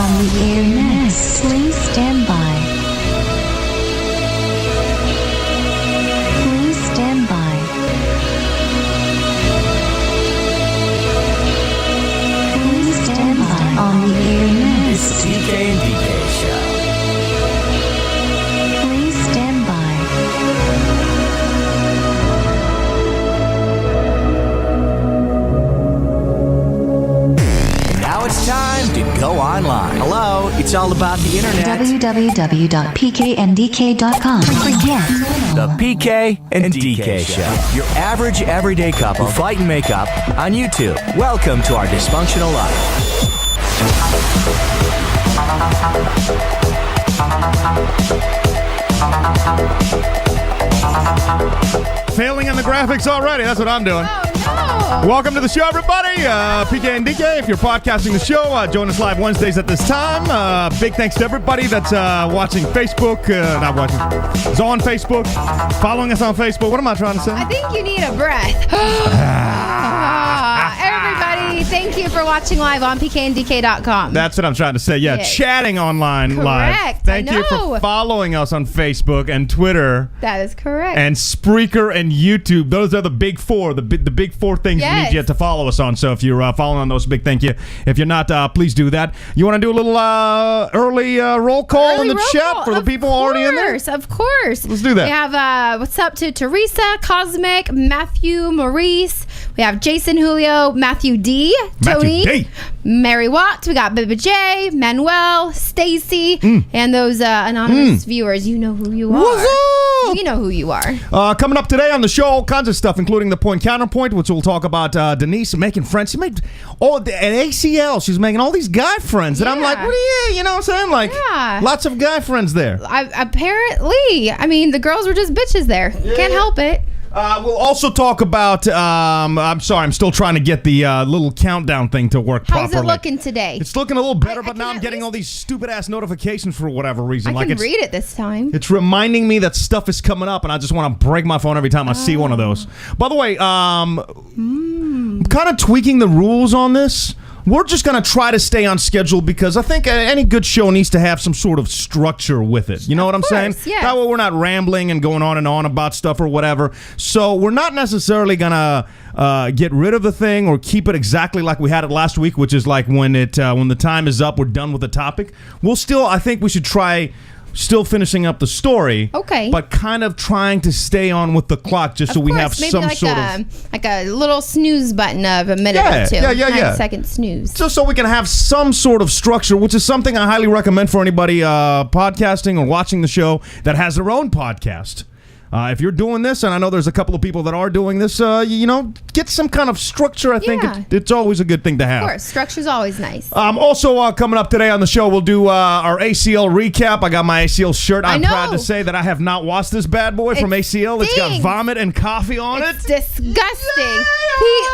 On the air next. Please stand by. Please stand by. Please stand by. On the air next. PKDK show. Please stand by. Now it's time to go online. Hello, it's all about the internet. www.pkndk.com. Forget. The PK and DK show. Your average everyday couple who fight and make up on YouTube. Welcome to our dysfunctional life. Failing on the graphics already. That's what I'm doing. Oh, no. Welcome to the show, everybody. PK and DK, if you're podcasting the show, join us live Wednesdays at this time. Big thanks to everybody that's watching Facebook. Not watching. It's on Facebook. Following us on Facebook. What am I trying to say? I think you need a breath. Everybody, thank you for watching live on PKDK.com. That's what I'm trying to say. Yeah, Yes. Chatting online live. Correct. Thank I you for know. following us on Facebook and Twitter That is correct. and Spreaker and YouTube. Those are the big four. The big four things we Yes. need you to follow us on. So if you're following on those, big thank you. If you're not, please do that. You want to do a little early roll call in Early the roll chat call. for the people already in there? Of course. Let's do that. We have what's up to Teresa, Cosmic, Matthew, Maurice. We have Jason, Julio, Matthew D, Tony, Matthew D. Mary Watts. We got Biba J, Manuel, Stacy, and those anonymous viewers. You know who you are. What's up? You know who you are. Coming up today on the show, all kinds of stuff, including the point counterpoint, which we'll talk about Denise making friends. She made at ACL. She's making all these guy friends, and I'm Yeah. like, what are you know what I'm saying? Like, Yeah. lots of guy friends there. Apparently, I mean, the girls were just bitches there. Can't help it. We'll also talk about. I'm sorry, I'm still trying to get the little countdown thing to work How's properly. it looking today? It's looking a little better, I but now can I'm at getting least- all these stupid ass notifications for whatever reason. I like can it's read it this time. it's reminding me that stuff is coming up, and I just want to break my phone every time I see one of those. By the way, I'm kind of tweaking the rules on this. We're just going to try to stay on schedule because I think any good show needs to have some sort of structure with it. You know what I'm saying? yes. That way we're not rambling and going on and on about stuff or whatever. So we're not necessarily going to get rid of the thing or keep it exactly like we had it last week, which is like when the time is up, we're done with the topic. We'll still, I think we should try still finishing up the story. Okay. But kind of trying to stay on with the clock just so we have Maybe some like sort of... like a little snooze button of a minute Yeah, or two. yeah. 9-second snooze. Just so we can have some sort of structure, which is something I highly recommend for anybody podcasting or watching the show that has their own podcast. If you're doing this, and I know there's a couple of people that are doing this, get some kind of structure. I think Yeah. it's always a good thing to have. Of course, structure's always nice. Also, coming up today on the show, we'll do our ACL recap. I got my ACL shirt. I'm know. proud to say that I have not washed this bad boy from It ACL. It's got stinks. vomit and coffee on It's it. disgusting.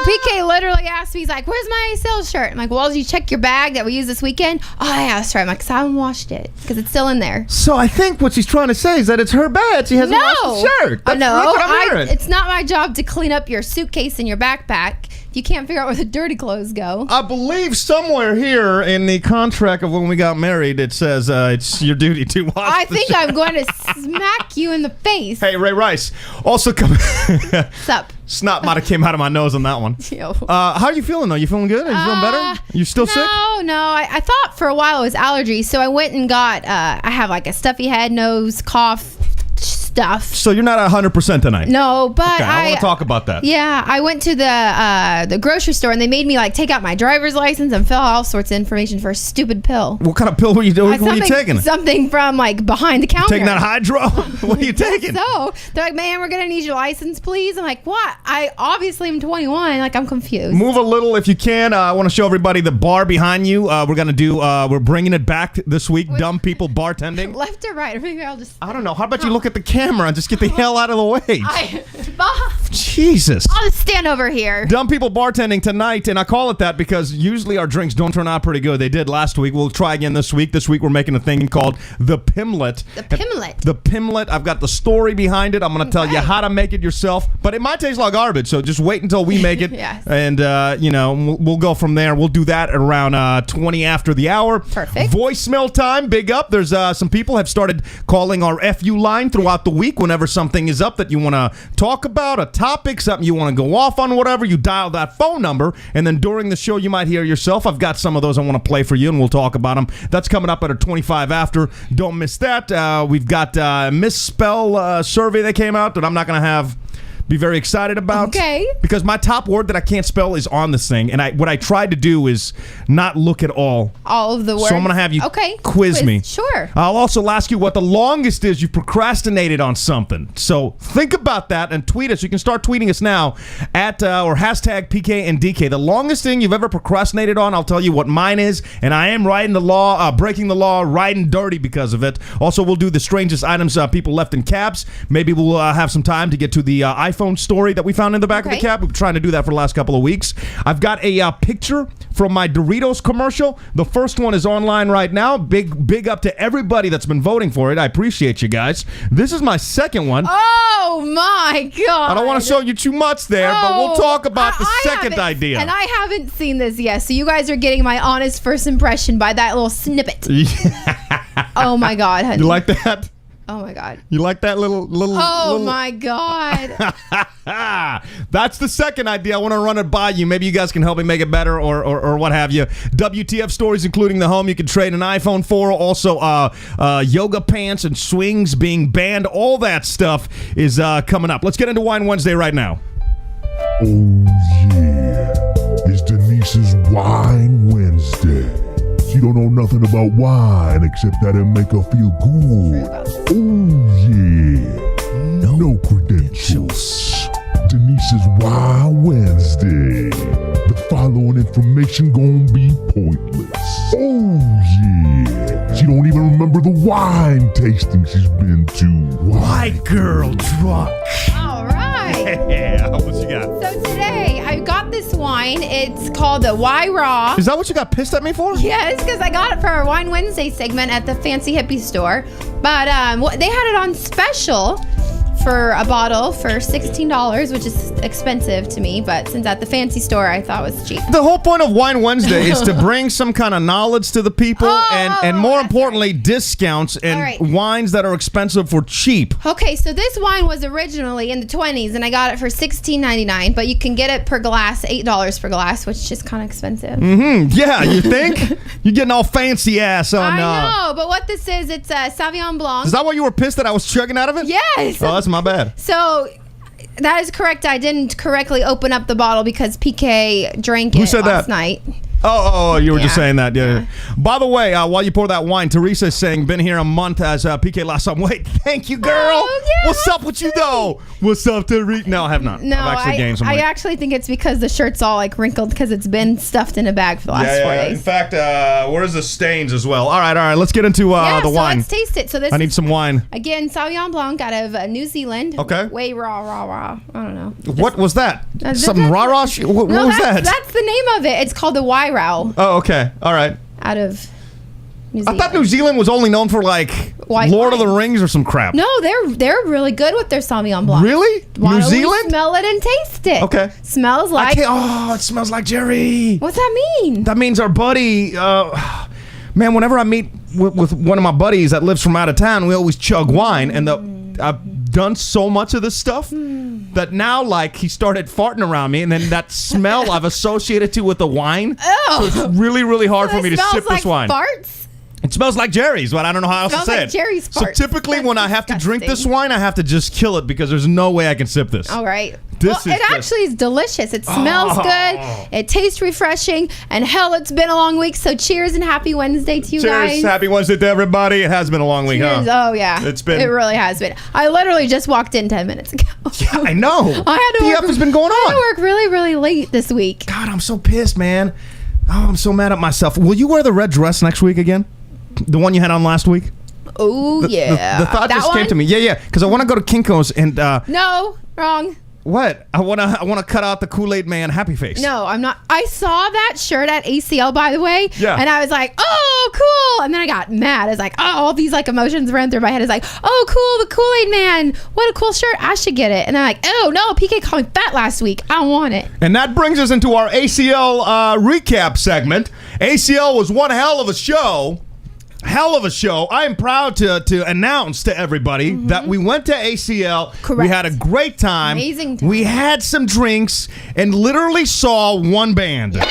PK literally asked me, he's like, "Where's my ACL shirt?" I'm like, "Well, did you check your bag that we used this weekend?" "Oh, yeah, that's right." I'm like, "'Cause I haven't washed it because it's still in there." So I think what she's trying to say is that it's her bad. She hasn't washed the shirt. That's no, what I'm hearing. it's not my job to clean up your suitcase and your backpack. You can't figure out where the dirty clothes go. I believe somewhere here in the contract of when we got married, it says it's your duty to wash I the think shirt. I'm going to smack you in the face. Hey, Ray Rice. Also coming... What's up? Snot might have came out of my nose on that one. Yo. How are you feeling, though? You feeling good? Are you feeling better? You still sick? No. I thought for a while it was allergies, so I went and got, I have like a stuffy head, nose, cough stuff. So you're not 100% tonight? No, but Okay, I want to talk about that. Yeah, I went to the grocery store and they made me like take out my driver's license and fill out all sorts of information for a stupid pill. What kind of pill were you doing? What were you taking? Something from like behind the counter. Taking that hydro? What are you taking? So they're like, "Man, we're gonna need your license, please." I'm like, "What? I obviously am 21." Like, I'm confused. Move a little if you can. I want to show everybody the bar behind you. We're bringing it back this week. Dumb people bartending. Left or right? Or maybe I'll just. I don't know. How about you look at the camera camera and just get the hell out of the way. Jesus. I'll just stand over here. Dumb People Bartending tonight, and I call it that because usually our drinks don't turn out pretty good. They did last week. We'll try again this week. This week we're making a thing called the pimmlet. The pimmlet. The pimmlet. I've got the story behind it. I'm going to tell you how to make it yourself, but it might taste like garbage, so just wait until we make it. Yes. And, we'll go from there. We'll do that around 20 after the hour. Perfect. Voicemail time. Big up. There's some people have started calling our FU line throughout the week whenever something is up that you want to talk about, a topic, something you want to go off on, whatever. You dial that phone number, and then during the show you might hear yourself. I've got some of those I want to play for you, and we'll talk about them. That's coming up at a 25 after. Don't miss that. We've got a misspell survey that came out that I'm not going to be very excited about. Okay. Because my top word that I can't spell is on this thing, and what I tried to do is not look at all of the words. So I'm going to have you quiz me. Sure. I'll also ask you what the longest is you procrastinated on something. So think about that and tweet us. You can start tweeting us now at or hashtag PKDK. The longest thing you've ever procrastinated on, I'll tell you what mine is, and I am breaking the law, riding dirty because of it. Also, we'll do the strangest items people left in cabs. Maybe we'll have some time to get to the iPhone story that we found in the back of the cab. We've been trying to do that for the last couple of weeks. I've got a picture from my Doritos commercial. The first one is online right now. Big up to everybody that's been voting for it. I appreciate you guys. This is my second one. Oh my God. I don't want to show you too much there, but we'll talk about the second idea. And I haven't seen this yet, so you guys are getting my honest first impression by that little snippet. Oh my God, honey. You like that? Oh my God. You like that little my God. That's the second idea. I want to run it by you. Maybe you guys can help me make it better or what have you. WTF stories, including the home you can trade an iPhone for. Also, yoga pants and swings being banned. All that stuff is coming up. Let's get into Wine Wednesday right now. Oh yeah, it's Denise's Wine Wednesday. She don't know nothing about wine except that it make her feel good. Oh yeah, no credentials. Denise's Wine Wednesday. The following information gonna be pointless. Oh yeah, she don't even remember the wine tasting she's been to. White girl drunk. All right. Yeah, what you got? So today I got this wine. It's called the Y Raw. Is that what you got pissed at me for? Yes, because I got it for our Wine Wednesday segment at the Fancy Hippie store. But they had it on special for a bottle for $16, which is expensive to me, but since at the fancy store I thought it was cheap. The whole point of Wine Wednesday is to bring some kind of knowledge to the people and more importantly, discounts and wines that are expensive for cheap. Okay, so this wine was originally in the 20s and I got it for $16.99, but you can get it per glass, $8 per glass, which is kind of expensive. Yeah, you think? You're getting all fancy ass on... I know, but what this is, it's a Sauvignon Blanc. Is that why you were pissed that I was chugging out of it? Yes. Oh, that's my bad. So that is correct. I didn't correctly open up the bottle because PK drank it last night. Oh, you were just saying that. Yeah. By the way, while you pour that wine, Teresa is saying, been here a month as PK lost some weight. Thank you, girl. Oh, yeah, what's up with you, though? What's up, Teresa? No, I have not. No, I've actually gained some weight. I actually think it's because the shirt's all like wrinkled because it's been stuffed in a bag for the last 4 days. In fact, where's the stains as well? All right. Let's get into the wine. Let's taste it. So this I need some wine. Again, Sauvignon Blanc out of New Zealand. Okay. Way raw. I don't know. What was that? Something raw? What was that? That's the name of it. It's called the Y Raw. Oh, okay. All right. Out of New Zealand. I thought New Zealand was only known for like White Lord wine. of the Rings or some crap. No, they're really good with their Sauvignon Blanc. Really? Why New don't Zealand? we smell it and taste it. Okay. Smells like... it smells like Jerry. What's that mean? That means our buddy... man, whenever I meet with one of my buddies that lives from out of town, we always chug wine. And I've done so much of this stuff that now, like, he started farting around me. And then that smell I've associated to with the wine. Oh. So it's really, really hard for me to sip this wine. Farts? It smells like Jerry's, but I don't know how else to say like it. Jerry's farts. So typically That's when I have to drink this disgusting. wine, I have to just kill it because there's no way I can sip this. All right. This It actually is delicious. It smells good. It tastes refreshing. And hell, it's been a long week. So cheers and happy Wednesday to you guys. Cheers. Happy Wednesday to everybody. It has been a long week, Cheers. huh? Oh, yeah. It really has been. I literally just walked in 10 minutes ago. Yeah, I know. PF has been going on. I had to work really, really late this week. God, I'm so pissed, man. Oh, I'm so mad at myself. Will you wear the red dress next week again? The one you had on last week? Oh, yeah. The thought That just came one? to me. Yeah. Because I want to go to Kinko's and No, wrong. what? I want to cut out the Kool-Aid Man happy face. No, I'm not. I saw that shirt at ACL, by the way. Yeah. And I was like, oh, cool. And then I got mad. I was like, oh, all these like emotions ran through my head. It's like, oh, cool, the Kool-Aid Man. What a cool shirt. I should get it. And I'm like, oh, no, PK called me fat last week. I don't want it. And that brings us into our ACL recap segment. ACL was one hell of a show. Hell of a show. I am proud to announce to everybody that we went to ACL. Correct. We had a great time. Amazing time. We had some drinks and literally saw one band. There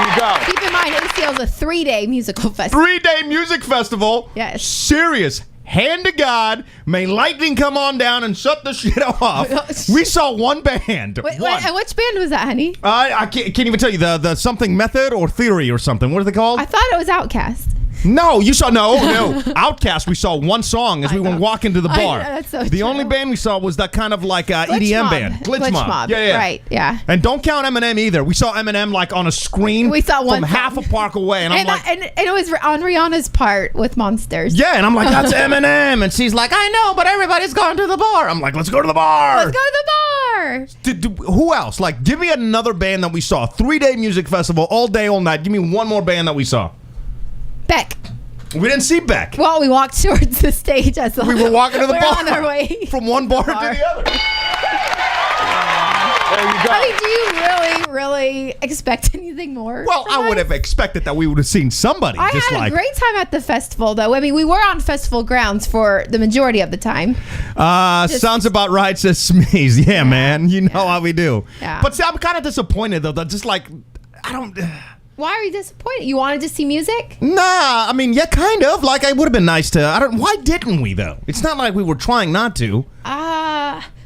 you go. Keep in mind, ACL is a 3-day musical festival. 3-day music festival. Yes. Serious. Hand to God. May lightning come on down and shut the shit off. We saw one band. Wait, one. and which band was that, honey? I can't even tell you. The something method or theory or something. What are they called? I thought it was Outcast. No, you saw no. Outcast. We saw one song as we were walking to the I bar. know, that's so the true. only band we saw was that kind of like EDM Mob. band, Glitch Mob. Yeah. Right, yeah. And don't count Eminem either. We saw Eminem like on a screen. We saw one from half a song. park away, and I'm And, like, and it was on Rihanna's part with Monsters. yeah, and I'm like, that's Eminem, and she's like, I know, but everybody's going to the bar. I'm like, let's go to the bar. Let's go to the bar. Who else? Like, give me another band that we saw. 3-day music festival, all day, all night. Give me one more band that we saw. Beck. We didn't see Beck. Well, we walked towards the stage as We were walking to the we're bar. on our way From one bar to the other. There you go. I mean, do you really expect anything more? Well, from I would us? have expected that we would have seen somebody. I just had like, a great time at the festival, though. I mean, we were on festival grounds for the majority of the time. sounds about right, says Smeeze. Yeah, man. You know how we do. Yeah. But see, I'm kind of disappointed, though. That just like, I don't... Why are you disappointed? You wanted to see music? Nah, I mean, yeah, kind of. Like, it would have been nice to... Why didn't we, though? It's not like we were trying not to.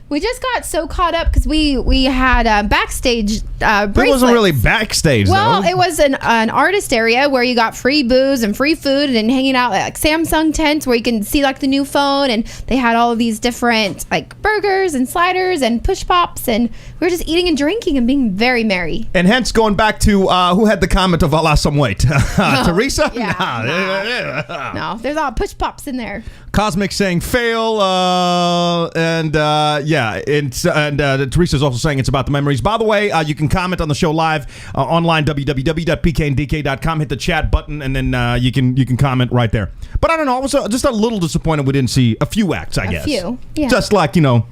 We just got so caught up because we had backstage bracelets. It wasn't really backstage, Well, though. it was an artist area where you got free booze and free food and hanging out at like Samsung tents where you can see like the new phone, and they had all of these different like burgers and sliders and push pops, and we were just eating and drinking and being very merry. And hence, going back to who had the comment of, I lost some weight. Teresa? Yeah, Nah. No, there's all push pops in there. Cosmic saying fail, and Teresa's also saying it's about the memories. By the way, you can comment on the show live online, www.pkdk.com. Hit the chat button, and then you can comment right there. But I don't know, I was just a little disappointed we didn't see a few acts, I guess. A few, yeah. Just like, you know,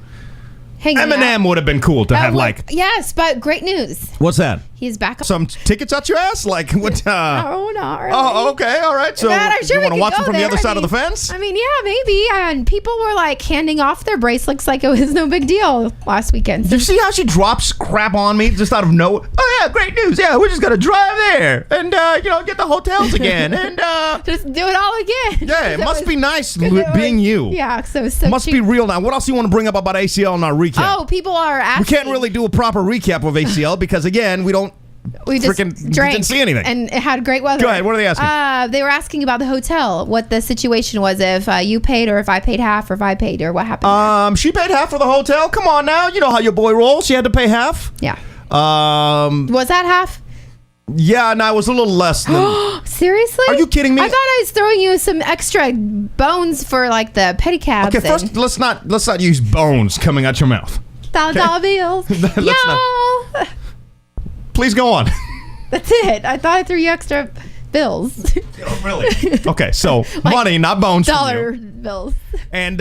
Hanging Eminem out. would have been cool to have, like... Yes, but great news. What's that? He's back on. Some tickets out your ass? Like, what? No, not really. Oh, okay, all right. So, Man, I'm sure you we want to could watch go them from the there. other I side of the mean- fence? I mean, yeah, maybe. And people were like handing off their bracelets like it was no big deal last weekend. Did you see how she drops crap on me just out of nowhere? Oh, yeah, great news. Yeah, we're just going to drive there and, get the hotels again. And, Just do it all again. yeah, it must be nice 'cause it being was- you. Yeah, so it was so Must cheap. be real now. What else do you want to bring up about ACL in our recap? Oh, people are We asking. can't really do a proper recap of ACL because, again, we don't We just freaking drank didn't see anything. and it had great weather. Go ahead. What are they asking? They were asking about the hotel, what the situation was, if you paid or if I paid half or if I paid or what happened. She paid half for the hotel. Come on now. You know how your boy rolls. She had to pay half. Yeah. Um, Was that half? yeah, no, it was a little less than... Seriously? Are you kidding me? I thought I was throwing you some extra bones for like the pedicabs. Okay, first, let's not use bones coming out your mouth. $1,000 bills. Let's Y'all. Please go on. That's it. I thought I threw you extra bills. Oh, really? Okay, so money, not bones. from Dollar you. bills. And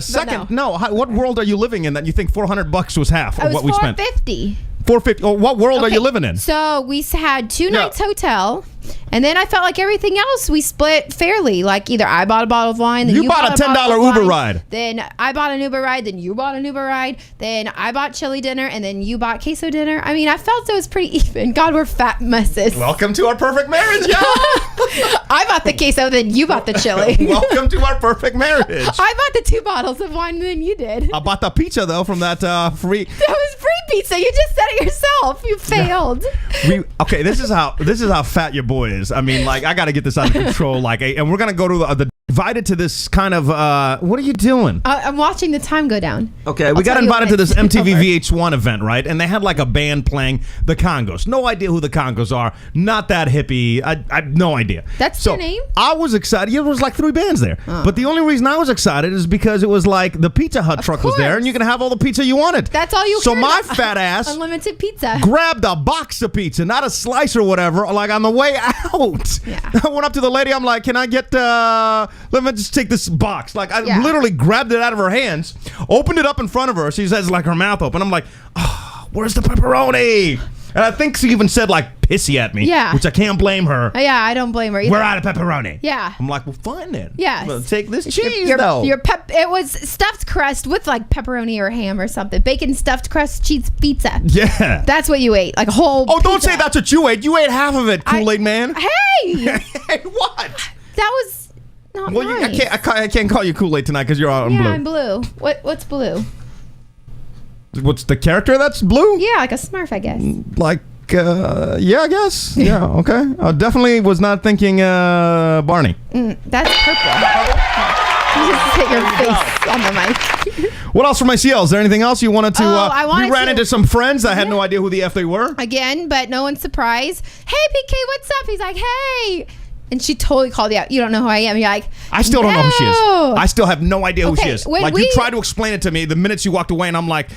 second, what world are you living in that you think $400 was half It of was what we spent? $450. $450. Oh, what world are Okay, you living in? So we had 2 Yeah. nights hotel, and then I felt like everything else we split fairly. Like either I bought a bottle of wine, then You you bought a $10 bottle of Uber wine, ride. Then I bought an Uber ride, then you bought an Uber ride, then I bought chili dinner, and then you bought queso dinner. I mean, I felt it was pretty even. God, we're fat messes. Welcome to our perfect marriage, y'all. I bought the queso, then you bought the chili. Welcome to our perfect marriage. I bought the 2 bottles of wine, then you did. I bought the pizza though from that free. That was free pizza. You just said it yourself. You failed. Okay, this is how fat your boy is. I mean, like, I got to get this out of control. Like, and we're gonna go to the invited to this kind of what are you doing? I'm watching the time go down. Okay, we I'll got tell you invited when to this it's MTV over. VH1 event, right? And they had like a band playing the Congos. No idea who the Congos are. Not that hippie. I have no idea. That's so their name? I was excited. Yeah, there was like 3 bands there. But the only reason I was excited is because it was like the Pizza Hut truck was there, course. and you can have all the pizza you wanted. That's all you So cared my about. fat ass Unlimited pizza. grabbed a box of pizza, not a slice or whatever, like on the way out. Yeah. I went up to the lady. I'm like, can I get, let me just take this box. Like, I Yeah. literally grabbed it out of her hands, opened it up in front of her. She has like her mouth open. I'm like, oh, where's the pepperoni? And I think she even said like pissy at me. Yeah. Which I can't blame her. Yeah, I don't blame her either. We're out of pepperoni. Yeah. I'm like, well, fine then. Yes. I'm gonna take this cheese Your though. it was stuffed crust with like pepperoni or ham or something. Bacon stuffed crust cheese pizza. Yeah. That's what you ate, like a whole. Oh, don't pizza. say that's what you ate. You ate half of it, Kool-Aid man. Hey, Hey, what? that was not Well, nice. I can't call you Kool-Aid tonight because you're on Yeah, blue. I'm blue. What's blue? What's the character that's blue? Yeah, like a Smurf, I guess. Like, yeah, I guess. Yeah, okay. I definitely was not thinking Barney. That's purple. You just hit your face on the mic. What else from ICL? Is there anything else you wanted to? I wanted we ran to- into some friends. I had no idea who the F they were. Again, but no one's surprised. Hey, PK, what's up? He's like, hey. And she totally called you out. You don't know who I am. You're like, I still don't know who she is. no. I still have no idea who she Okay, is. when Like, we- you tried to explain it to me the minute you walked away, and I'm like,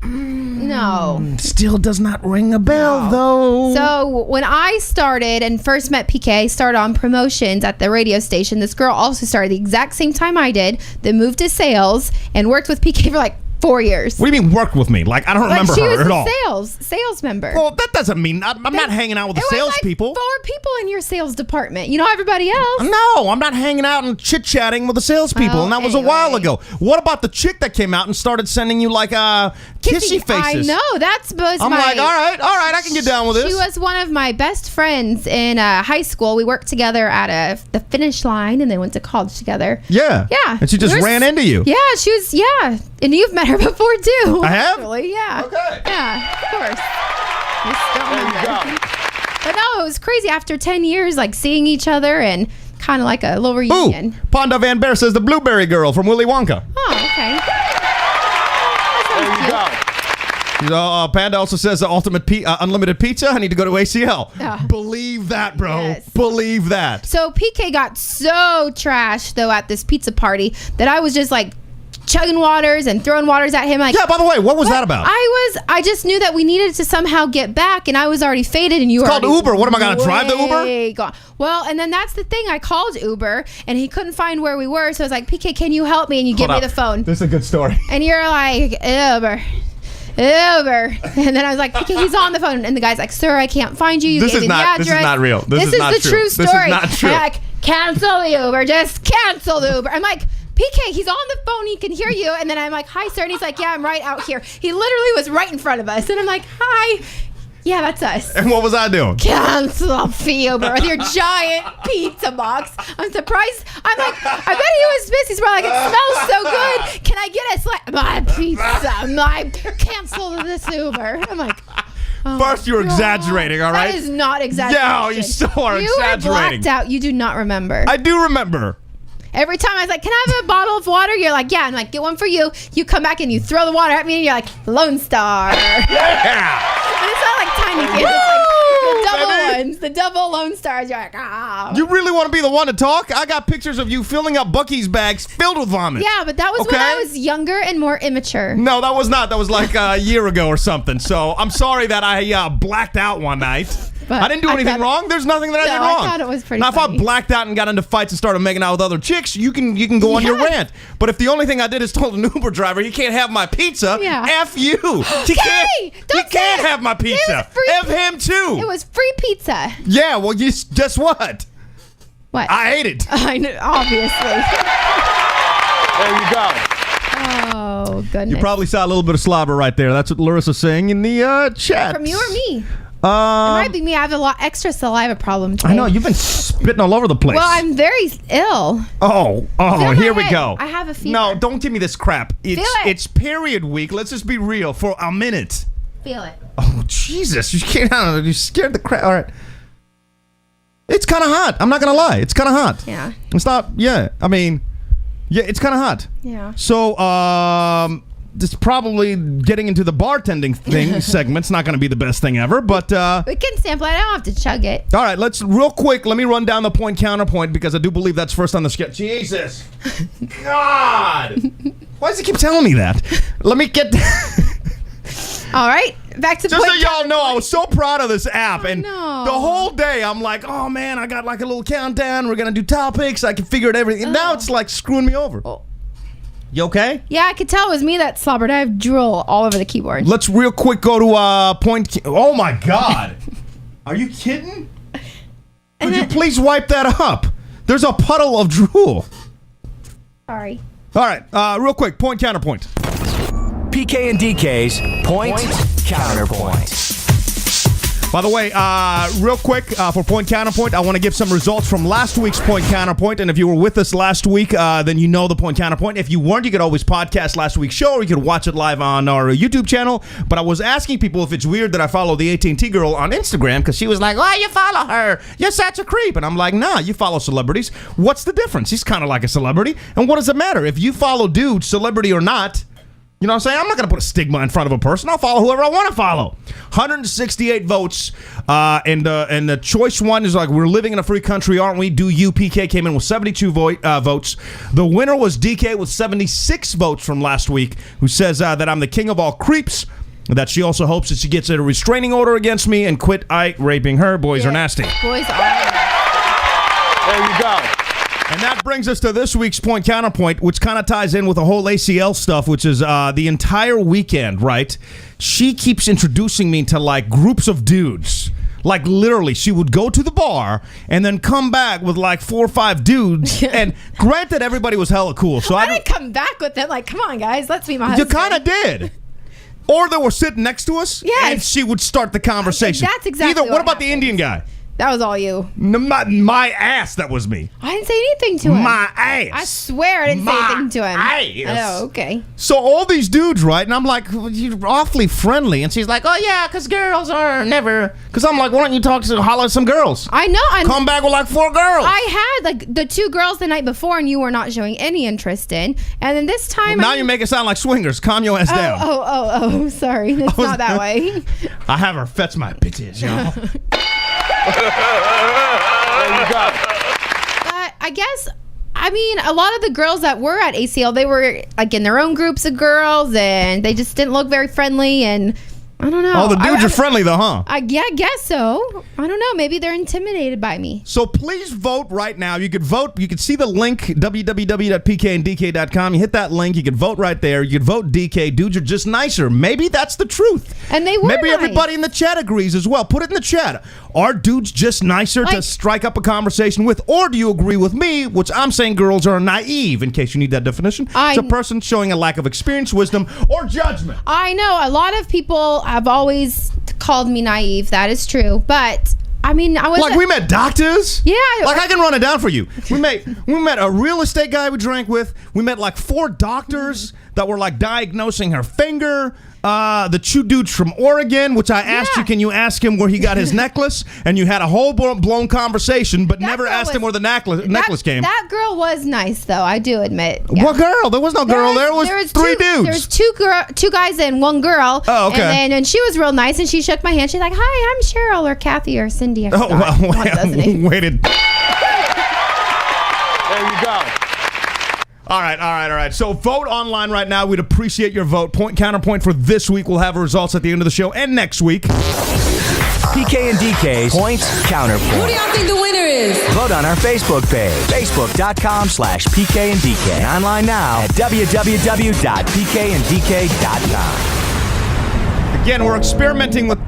No. still does not ring a bell, though. So when I started and first met PK, started on promotions at the radio station. This girl also started the exact same time I did. Then moved to sales and worked with PK for like 4 years. What do you mean worked with me? Like, I don't remember she was her at the all. sales member. Well, that doesn't mean I'm not hanging out with the It was like salespeople. 4 people in your sales department. You know everybody else. No, I'm not hanging out and chit-chatting with the salespeople, Well, and that was a while anyway. ago. What about the chick that came out and started sending you, like, kissy faces? I know. That's was I'm my, like, all right, I can get down with this. She was one of my best friends in high school. We worked together at the finish line and then went to college together. Yeah. Yeah. And she just We were ran into you. Yeah, she was, yeah. And you've met her before, too. I have? Actually, yeah. Okay. Yeah, of course. Just don't remember. But no, it was crazy. After 10 years, like, seeing each other and kind of like a little Ooh, reunion. Ponda Van Bear says the Blueberry Girl from Willy Wonka. Oh, okay. Panda also says the ultimate unlimited pizza. I need to go to ACL. Yeah. Believe that, bro. Yes. Believe that. So PK got so trashed, though, at this pizza party that I was just, like, chugging waters and throwing waters at him. Like, Yeah, by the way, what was that about? I just knew that we needed to somehow get back, and I was already faded, and you were called already Uber. What am I gonna drive the Uber? way gone. Well, and then that's the thing. I called Uber, and he couldn't find where we were, so I was like, PK, can you help me? And you give me the phone. This is a good story. And you're like, Uber. And then I was like, PK, he's on the phone. And the guy's like, sir, I can't find you. You This gave is me the not- this is address. not real. This is not the true. true This is story. not true. I'm like, cancel the Uber. Just cancel the Uber. I'm like, PK, he's on the phone. He can hear you. And then I'm like, hi, sir. And he's like, yeah, I'm right out here. He literally was right in front of us. And I'm like, hi. Yeah, that's us. And what was I doing? Cancel Uber with your giant pizza box. I'm surprised. I'm like, I bet he was pissed. He's probably like, it smells so good. Can I get a slice? My pizza. Cancel this Uber. I'm like, oh First, you're God. exaggerating, all right? That is not exaggeration. Yeah, you so are You exaggerating. were blacked out. You do not remember. I do remember. Every time I was like, can I have a bottle of water? You're like, yeah. I'm like, get one for you. You come back and you throw the water at me and you're like, Lone Star. Yeah. And it's not like tiny kids. It's like the double ones. The double Lone Stars. You're like, ah. You really want to be the one to talk? I got pictures of you filling up Buc-ee's bags filled with vomit. Yeah, but that was when Okay. I was younger and more immature. No, that was not. That was like a year ago or something. So I'm sorry that I blacked out one night. But I didn't do I anything thought- wrong. There's nothing that I No, did I wrong. thought it was pretty Now, funny. if I blacked out and got into fights and started making out with other chicks, you can go on your Yeah. rant. But if the only thing I did is told an Uber driver he can't have my pizza, Yeah. F you. He Hey, don't say can't it. have my It pizza. was free F him too. It was free pizza. Yeah, well, guess what? What? I ate it. I know, obviously. There you go. Oh, goodness. You probably saw a little bit of slobber right there. That's what Larissa's saying in the chat. From you or me? It might be me. I have a lot extra saliva problem today. I know, you've been spitting all over the place. Well, I'm very ill. Oh, Feel here my we head. go. I have a fever. No, don't give me this crap. Feel it. It's period week. Let's just be real for a minute. Feel it. Oh, Jesus. You can't, I don't know, you scared the crap. All right. It's It's kind of hot. I'm not gonna lie. It's kind of hot. Yeah. It's not. Yeah. I mean, yeah. It's kind of hot. Yeah. So, this probably getting into the bartending thing segment's not going to be the best thing ever, but We can sample it. I don't have to chug it. all right, let's real quick. Let me run down the point counterpoint because I do believe that's first on the schedule. Jesus, God, why does he keep telling me that? Let me get. All right, back to Just so point y'all know, I was so proud of this app, and no. the whole day I'm like, oh man, I got like a little countdown. We're gonna do topics. I can figure it everything. And now it's like screwing me over. Oh. You okay? Yeah, I could tell it was me that slobbered. I have drool all over the keyboard. Let's real quick go to point. Oh my God, are you kidding? Could you please wipe that up? There's a puddle of drool. Sorry. All right, real quick, point counterpoint. PK and DK's point counterpoint. By the way, real quick, for point counterpoint, I want to give some results from last week's point counterpoint. And if you were with us last week, then you know the point counterpoint. If you weren't, you could always podcast last week's show, or you could watch it live on our YouTube channel. But I was asking people if it's weird that I follow the AT&T girl on Instagram, because she was like, "Why you follow her? You're such a creep." And I'm like, "Nah, you follow celebrities. What's the difference? He's kind of like a celebrity. And what does it matter? If you follow dudes, celebrity or not, you know what I'm saying? I'm not going to put a stigma in front of a person. I'll follow whoever I want to follow." 168 votes. And the choice one is like, we're living in a free country, aren't we? Do you? PK came in with 72 votes. The winner was DK with 76 votes from last week, who says that I'm the king of all creeps, that she also hopes that she gets a restraining order against me and quit raping her. Boys are nasty. Boys are. There you go. And that brings us to this week's point counterpoint, which kind of ties in with the whole ACL stuff, which is the entire weekend, right? She keeps introducing me to like groups of dudes. Like literally, she would go to the bar and then come back with like 4 or 5 dudes. And granted, everybody was hella cool. So I didn't come back with them. Like, come on, guys, let's meet my husband. You kind of did. Or they were sitting next to us, Yes. and she would start the conversation. That's exactly What what about the happened. Indian guy? That was all you. My ass, that was me. I didn't say anything to him. My ass. I swear I didn't say anything to him. Ass. Oh, okay. So all these dudes, right? And I'm like, well, you're awfully friendly. And she's like, oh, yeah, because girls are never. Because I'm like, why don't you holler at some girls? I know. Come back with like 4 girls. I had like the 2 girls the night before, and you were not showing any interest in. And then this time, Now you make it sound like swingers. Calm your ass down. Oh, sorry. It's not that way. I have her fetch my bitches, you know. There you go. But I guess, I mean, a lot of the girls that were at ACL, they were like in their own groups of girls, and they just didn't look very friendly. And I don't know. Oh, the dudes are friendly though, huh? I guess so. I don't know. Maybe they're intimidated by me. So please vote right now. You could vote. You could see the link, www.pkndk.com. You hit that link. You can vote right there. You can vote DK. Dudes are just nicer. Maybe that's the truth. And they were Maybe nice. everybody in the chat agrees as well. Put it in the chat. Are dudes just nicer to Like- strike up a conversation with? Or do you agree with me, which I'm saying girls are naive, in case you need that definition? It's a person showing a lack of experience, wisdom, or judgment. I know a lot of people have always called me naive. That is true. But I mean, I was Like we met doctors. Yeah. Like I can run it down for you. We met a real estate guy we drank with. We met like 4 doctors that were like diagnosing her finger. The 2 dudes from Oregon, which I asked you, can you ask him where he got his necklace? And you had a whole blown conversation, but never asked him where the necklace came. That girl was nice, though. I do admit. Yeah. What girl? There was no girl. There was 3 dudes. There was 2 guys and 1 girl. Oh, okay. And she was real nice, and she shook my hand. She's like, "Hi, I'm Cheryl or Kathy or Cindy." I Oh, forgot well, one of those names. waited. There you go. All right. So vote online right now. We'd appreciate your vote. Point counterpoint for this week. We'll have results at the end of the show and next week. PK and DK's point counterpoint. Who do y'all think the winner is? Vote on our Facebook page, facebook.com/PK and DK. Online now at www.pkndk.com. Again, we're experimenting with.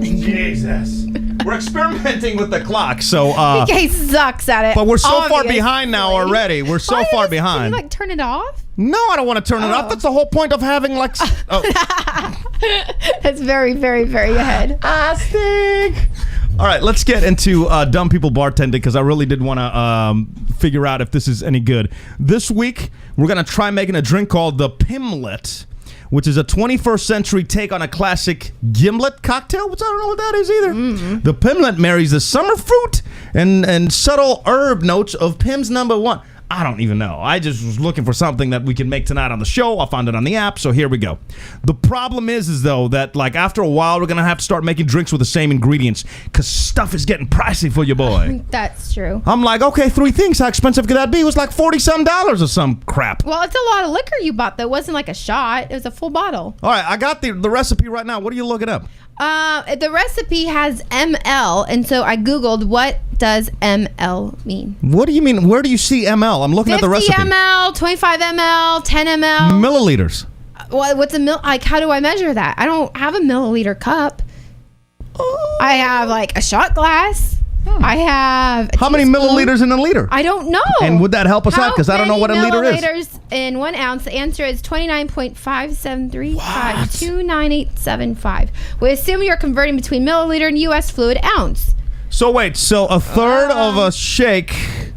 Jesus. We're experimenting with the clock, so. PK sucks at it. But we're so far obviously. behind now already. We're so far Can behind. you like turn it off? No, I don't want to turn it off. That's the whole point of having like. That's very, very, very ahead. I stink. All right, let's get into dumb people bartending, because I really did want to figure out if this is any good. This week, we're going to try making a drink called the pimmlet, which is a 21st century take on a classic gimlet cocktail, which I don't know what that is either. The pimmlet marries the summer fruit and subtle herb notes of Pim's number one. I don't even know. I just was looking for something that we can make tonight on the show. I found it on the app, so here we go. The problem is though, that like after a while, we're going to have to start making drinks with the same ingredients because stuff is getting pricey for your boy. That's true. I'm like, okay, 3 things. How expensive could that be? It was like $40-some or some crap. Well, it's a lot of liquor you bought, though. It wasn't like a shot. It was a full bottle. All right, I got the recipe right now. What are you looking up? The recipe has ml, and so I Googled what does ml mean. What do you mean? Where do you see ml? I'm looking at the recipe. 50 ml, 25 ml, 10 ml. Milliliters. What's a like? How do I measure that? I don't have a milliliter cup. I have like a shot glass. I have how many milliliters in a liter? I don't know. And would that help us out? Because I don't know what a liter is. Milliliters in 1 ounce. The answer is 29.573529.875. We assume you're converting between milliliter and U.S. fluid ounce. So wait, so a third of a shake,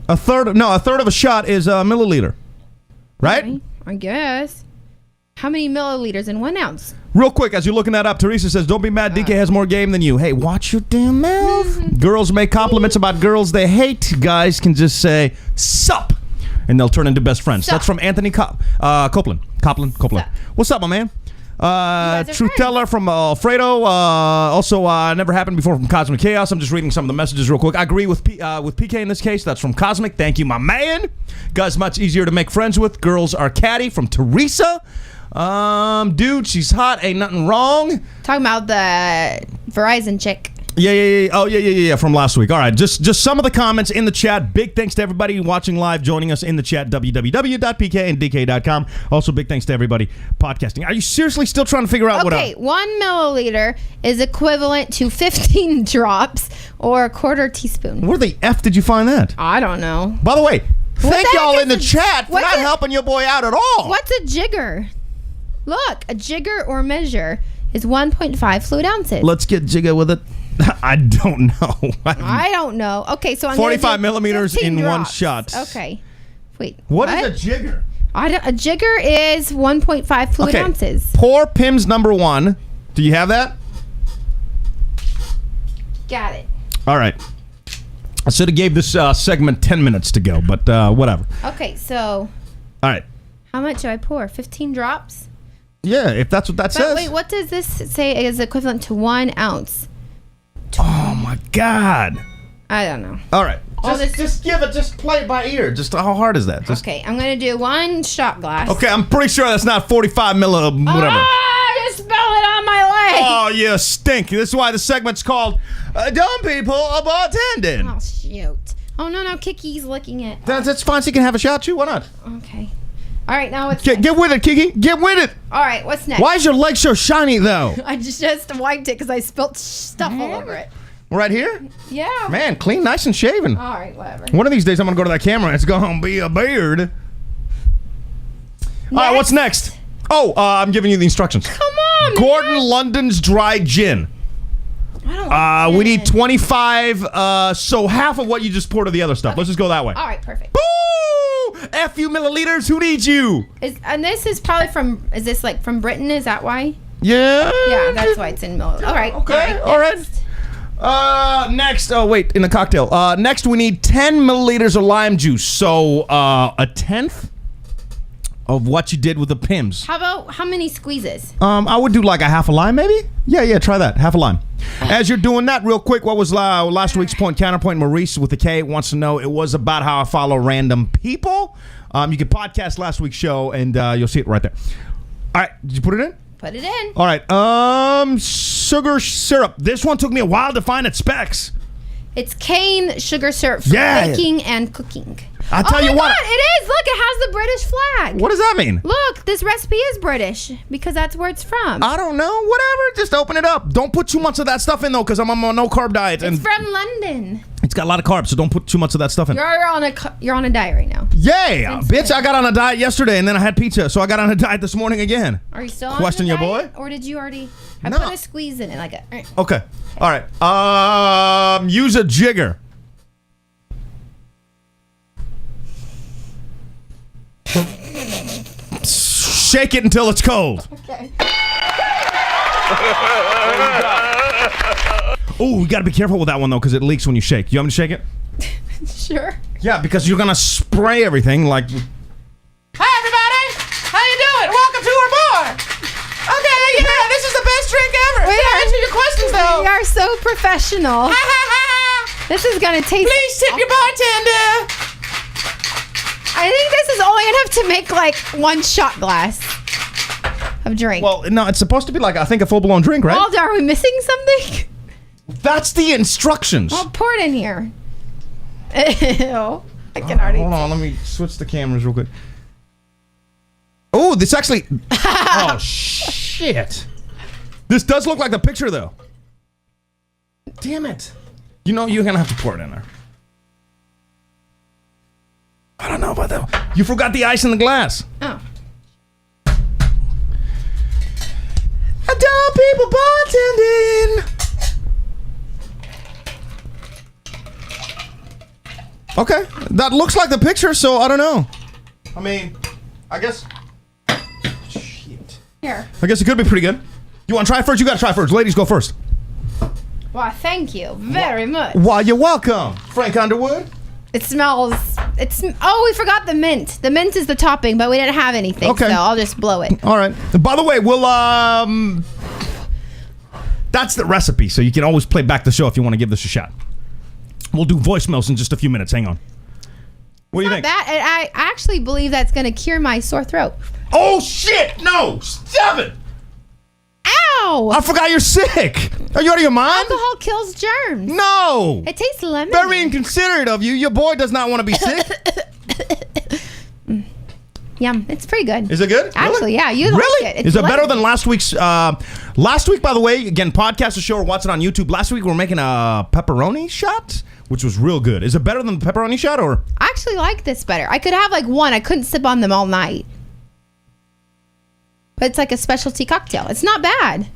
a third of a shot is a milliliter, right? Okay, I guess. How many milliliters in 1 ounce? Real quick, as you're looking that up, Teresa says, don't be mad, DK has more game than you. Hey, watch your damn mouth. Girls make compliments about girls they hate. Guys can just say, sup, and they'll turn into best friends. Sup. That's from Anthony Copeland. Copeland. Sup. What's up, my man? guys are Truth Teller from Alfredo. Also, never happened before from Cosmic Chaos. I'm just reading some of the messages real quick. I agree with PK in this case. That's from Cosmic. Thank you, my man. Guys, much easier to make friends with. Girls are catty from Teresa. Dude, she's hot. Ain't nothing wrong. Talking about the Verizon chick. Yeah. Oh, yeah. From last week. All right. Just some of the comments in the chat. Big thanks to everybody watching live, joining us in the chat. www.pkndk.com. Also, big thanks to everybody podcasting. Are you seriously still trying to figure out what? Okay, 1 milliliter is equivalent to 15 drops or a quarter teaspoon. Where the F did you find that? I don't know. By the way, thank the y'all heck in the is chat for not helping your boy out at all. What's a jigger? Look, a jigger or measure is 1.5 fluid ounces. Let's get jigga with it. I don't know. I don't know. Okay, so I'm 45 millimeters in drops. 1 shot. Okay. Wait. What is a jigger? A jigger is 1.5 fluid ounces. Pour Pim's number 1. Do you have that? Got it. All right. I should have gave this segment 10 minutes to go, but whatever. Okay, so All right. how much do I pour? 15 drops? Yeah, if that's what that says. But wait, what does this say is equivalent to 1 ounce? Oh my God. I don't know. All right. All this- Just give it. Just play it by ear. Just how hard is that? Just, Okay, I'm going to do 1 shot glass. Okay, I'm pretty sure that's not 45 whatever. Ah, you spilled it on my leg. Oh, you stink. This is why the segment's called Dumb People are Bartending. Oh, shoot. Oh, no, Kiki's looking at. That's fine. So you can have a shot too. Why not? Okay. All right, now what's Get with it, Kiki. Get with it. All right, what's next? Why is your leg so shiny, though? I just wiped it because I spilt stuff all over it. Right here? Yeah. Man, clean, nice, and shaven. All right, whatever. One of these days, I'm going to go to that camera and it's going to be a beard. All right, what's next? Oh, I'm giving you the instructions. Come on, man. Gordon London's dry gin. I don't We need 25, so half of what you just poured of the other stuff. Let's just go that way. All right, perfect. Boo! F you milliliters, who needs you? And this is probably is this like from Britain? Is that why? Yeah. Yeah, that's why it's in milliliters. All right. Okay, all right. Next, in the cocktail. Next, we need 10 milliliters of lime juice. So, a tenth of what you did with the Pims. How many squeezes? I would do like a half a lime, maybe? Yeah, try that. Half a lime. As you're doing that, real quick, what was last week's point? Counterpoint Maurice with the K wants to know. It was about how I follow random people. You can podcast last week's show, and you'll see it right there. All right, did you put it in? Put it in. All right, sugar syrup. This one took me a while to find at Specs. It's cane sugar syrup for baking and cooking. I'll tell you what. God, it is. Look, it has the British flag. What does that mean? Look, this recipe is British because that's where it's from. I don't know. Whatever. Just open it up. Don't put too much of that stuff in, though, because I'm on a no-carb diet. It's from London. It's got a lot of carbs, so don't put too much of that stuff in. You're on a diet right now. Yeah, bitch, I got on a diet yesterday, and then I had pizza, so I got on a diet this morning again. Are you still Question on your the diet? boy? Or did you already... I No. put a squeeze in it, like a... Okay. All right. Use a jigger. shake it until it's cold. Okay. Oh, you got to be careful with that one, though, because it leaks when you shake. You want me to shake it? Sure. Yeah, because you're going to spray everything like... Hi, everybody. How you doing? Welcome to our bar. Okay, yeah, this is the best drink ever. We Can I are- answer your questions, though? We are so professional. This is gonna taste. Please tip your bartender. I think this is only enough to make like one shot glass of drink. Well, no, it's supposed to be like, I think, a full-blown drink, right? Walter, are we missing something? That's the instructions. Well, pour it in here. Ew. I can already. Hold on, let me switch the cameras real quick. Oh, this actually... oh, shit. This does look like the picture, though. Damn it. You know, you're going to have to pour it in there. I don't know about that. You forgot the ice in the glass. Oh. Adult people bartending. Okay, that looks like the picture, so I don't know. I mean, I guess... Shit. Here. I guess it could be pretty good. You want to try it first? You got to try first. Ladies, go first. Well, thank you very much. Why, you're welcome. Frank Underwood. It smells. Oh, we forgot the mint. The mint is the topping, but we didn't have anything, Okay. so I'll just blow it. All right. By the way, we'll, that's the recipe, so you can always play back the show if you want to give this a shot. We'll do voicemails in just a few minutes. Hang on. What do you think? That I actually believe that's gonna cure my sore throat. Oh, shit! No! Stop it! Ow! I forgot you're sick. Are you out of your mind? Alcohol kills germs. No! It tastes lemon. Very inconsiderate of you. Your boy does not want to be sick. Yum. It's pretty good. Is it good? Actually, yeah. You Really? like it. It's Is it better lemon. than last week's? Last week, by the way, again, podcast the show or watch it on YouTube. Last week we were making a pepperoni shot, which was real good. Is it better than the pepperoni shot or? I actually like this better. I could have like one. I couldn't sip on them all night. But it's like a specialty cocktail. It's not bad.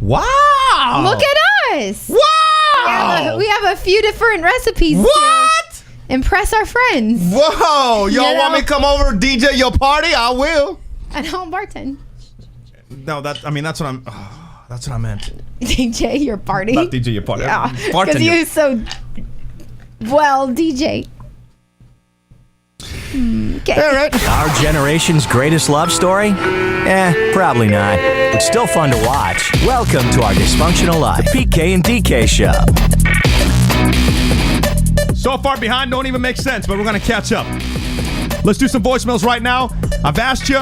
Wow! Look at us. Wow! We have a few different recipes. What? To impress our friends. Whoa! Y'all You want know? me to come over DJ your party? I will. I don't bartend. No, that's what I'm. That's what I meant. DJ your party. Not DJ your party. Yeah. Bartender. Because you so well DJ. Okay. All right. Our generation's greatest love story? Probably not. But still fun to watch. Welcome to our dysfunctional life, the PK and DK show. So far behind, don't even make sense, but we're going to catch up. Let's do some voicemails right now. I've asked you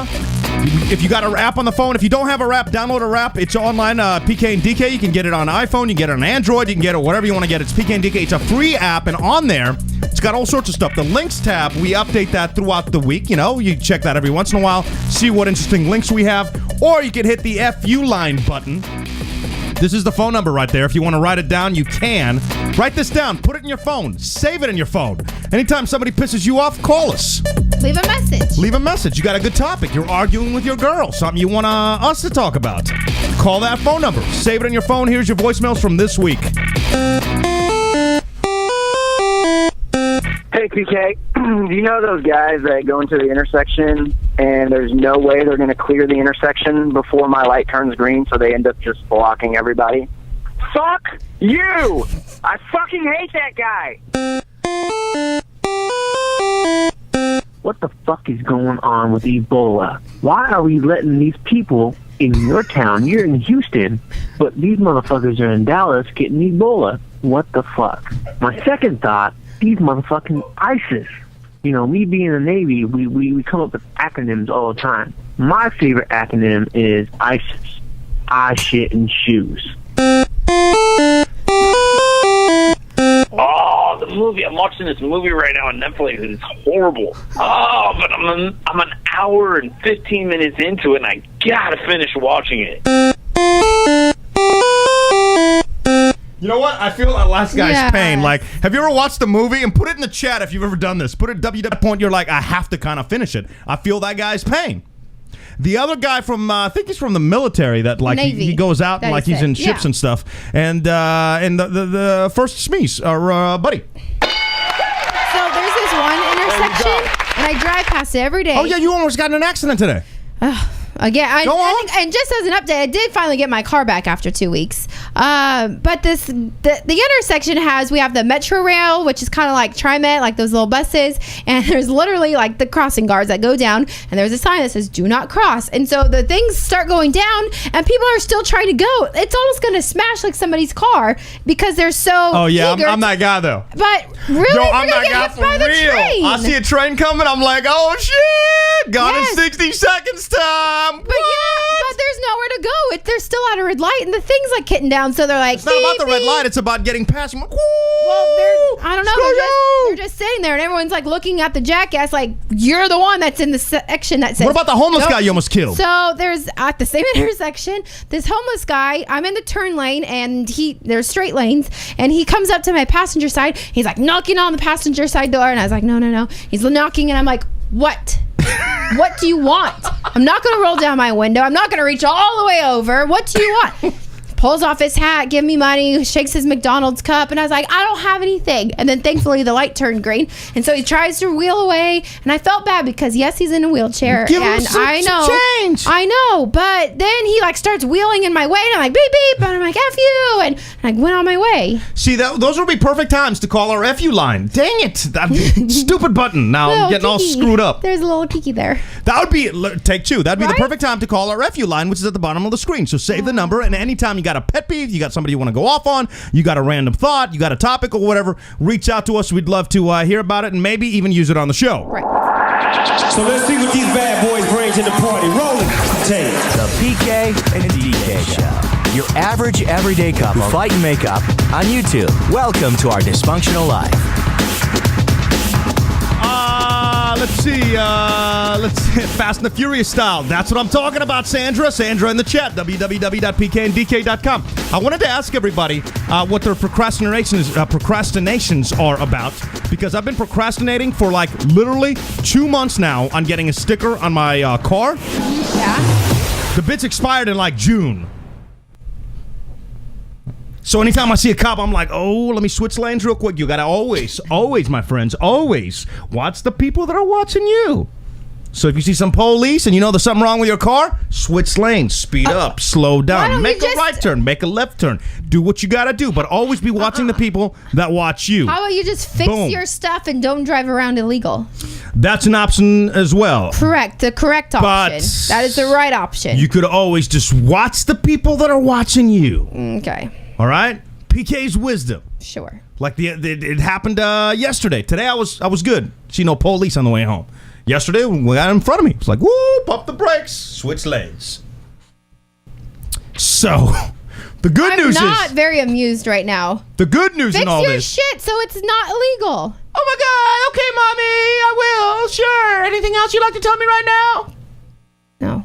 if you got an app on the phone. If you don't have a app, download a app. It's online, PK and DK. You can get it on iPhone. You can get it on Android. You can get it whatever you want to get. It's PK and DK. It's a free app, and on there, it's got all sorts of stuff. The links tab, we update that throughout the week. You know, you check that every once in a while, see what interesting links we have, or you can hit the FU line button. This is the phone number right there. If you want to write it down, you can. Write this down. Put it in your phone. Save it in your phone. Anytime somebody pisses you off, call us. Leave a message. Leave a message. You got a good topic. You're arguing with your girl. Something you want us to talk about. Call that phone number. Save it in your phone. Here's your voicemails from this week. Hey, PK, do you know those guys that go into the intersection and there's no way they're going to clear the intersection before my light turns green, so they end up just blocking everybody? Fuck you! I fucking hate that guy! What the fuck is going on with Ebola? Why are we letting these people in your town, you're in Houston, but these motherfuckers are in Dallas getting Ebola? What the fuck? My second thought, these motherfucking ISIS. You know, me being in the Navy, we come up with acronyms all the time. My favorite acronym is ISIS. I shit in shoes. Oh, the movie! I'm watching this movie right now on Netflix, and it's horrible. Oh, but I'm an hour and 15 minutes into it, and I gotta finish watching it. You know what? I feel that last guy's Yeah. pain. Like, have you ever watched the movie? And put it in the chat if you've ever done this. Put it at point you're like, I have to kind of finish it. I feel that guy's pain. The other guy from, I think he's from the military that, like, Navy, he goes out and, that like, he he's said. in ships Yeah. and stuff. And the first Smees, or buddy. So there's this one intersection And I drive past it every day. Oh, yeah, you almost got in an accident today. Again, Go on. and just as an update, I did finally get my car back after 2 weeks. But the intersection we have the Metro Rail, which is kind of like TriMet, like those little buses, and there's literally like the crossing guards that go down, and there's a sign that says "Do not cross." And so the things start going down, and people are still trying to go. It's almost going to smash like somebody's car because they're so. Oh yeah, eager I'm that guy though. But really, Yo, you're I'm gonna that get guy hit for by the real. train. I see a train coming, I'm like, oh shit, gone Yes. in 60 seconds time. But there's nowhere to go. They're still at a red light, and the thing's like hitting down. So they're like, It's not about the red light. It's about getting past. I'm like, Well, I don't know. Screw They're just sitting there, and everyone's like looking at the jackass, like you're the one that's in the section that says. What about the homeless "Don't." guy you almost killed? So there's at the same intersection, this homeless guy. I'm in the turn lane, and there's straight lanes, and he comes up to my passenger side. He's like knocking on the passenger side door, and I was like, no. He's knocking, and I'm like, what? What do you want? I'm not going to roll down my window. I'm not going to reach all the way over. What do you want? Pulls off his hat, give me money, shakes his McDonald's cup, and I was like, I don't have anything. And then thankfully the light turned green, and so he tries to wheel away, and I felt bad because yes, he's in a wheelchair, Give him and some change. I know, but then he like starts wheeling in my way, and I'm like beep beep, and I'm like F you, and I went on my way. See, those would be perfect times to call our FU line. Dang it, that stupid button. Now I'm getting all Kiki. screwed up. There's a little Kiki there. That would be take two. That'd be Right? the perfect time to call our FU line, which is at the bottom of the screen. So save the number, and anytime you got a pet peeve, you got somebody you want to go off on, you got a random thought, you got a topic or whatever, reach out to us. We'd love to hear about it and maybe even use it on the show. Right. So let's see what these bad boys bring to the party. Roll it. Tape. The PK and DK Show. Your average everyday couple who fight and make up on YouTube. Welcome to our dysfunctional life. Let's see. Fast and the Furious style. That's what I'm talking about, Sandra. Sandra in the chat. www.pkndk.com. I wanted to ask everybody what their procrastinations are about, because I've been procrastinating for like literally 2 months now on getting a sticker on my car. Yeah. The bit's expired in like June. So anytime I see a cop, I'm like, oh, let me switch lanes real quick. You got to always, my friends, always watch the people that are watching you. So if you see some police and you know there's something wrong with your car, switch lanes, speed up, slow down, make a right turn, make a left turn. Do what you got to do, but always be watching the people that watch you. How about you just fix your stuff and don't drive around illegal? That's an option as well. Correct. The correct option. That is the right option. You could always just watch the people that are watching you. Okay. All right? PK's wisdom. Sure. Like it happened yesterday. Today I was good. See no police on the way home. Yesterday we got in front of me. It's like, woo, pump the brakes, switch lanes. So the good news is I'm not very amused right now. the good news in all Fix your this. shit so it's not illegal. Oh my God. Okay, mommy. I will. Sure. Anything else you'd like to tell me right now? No.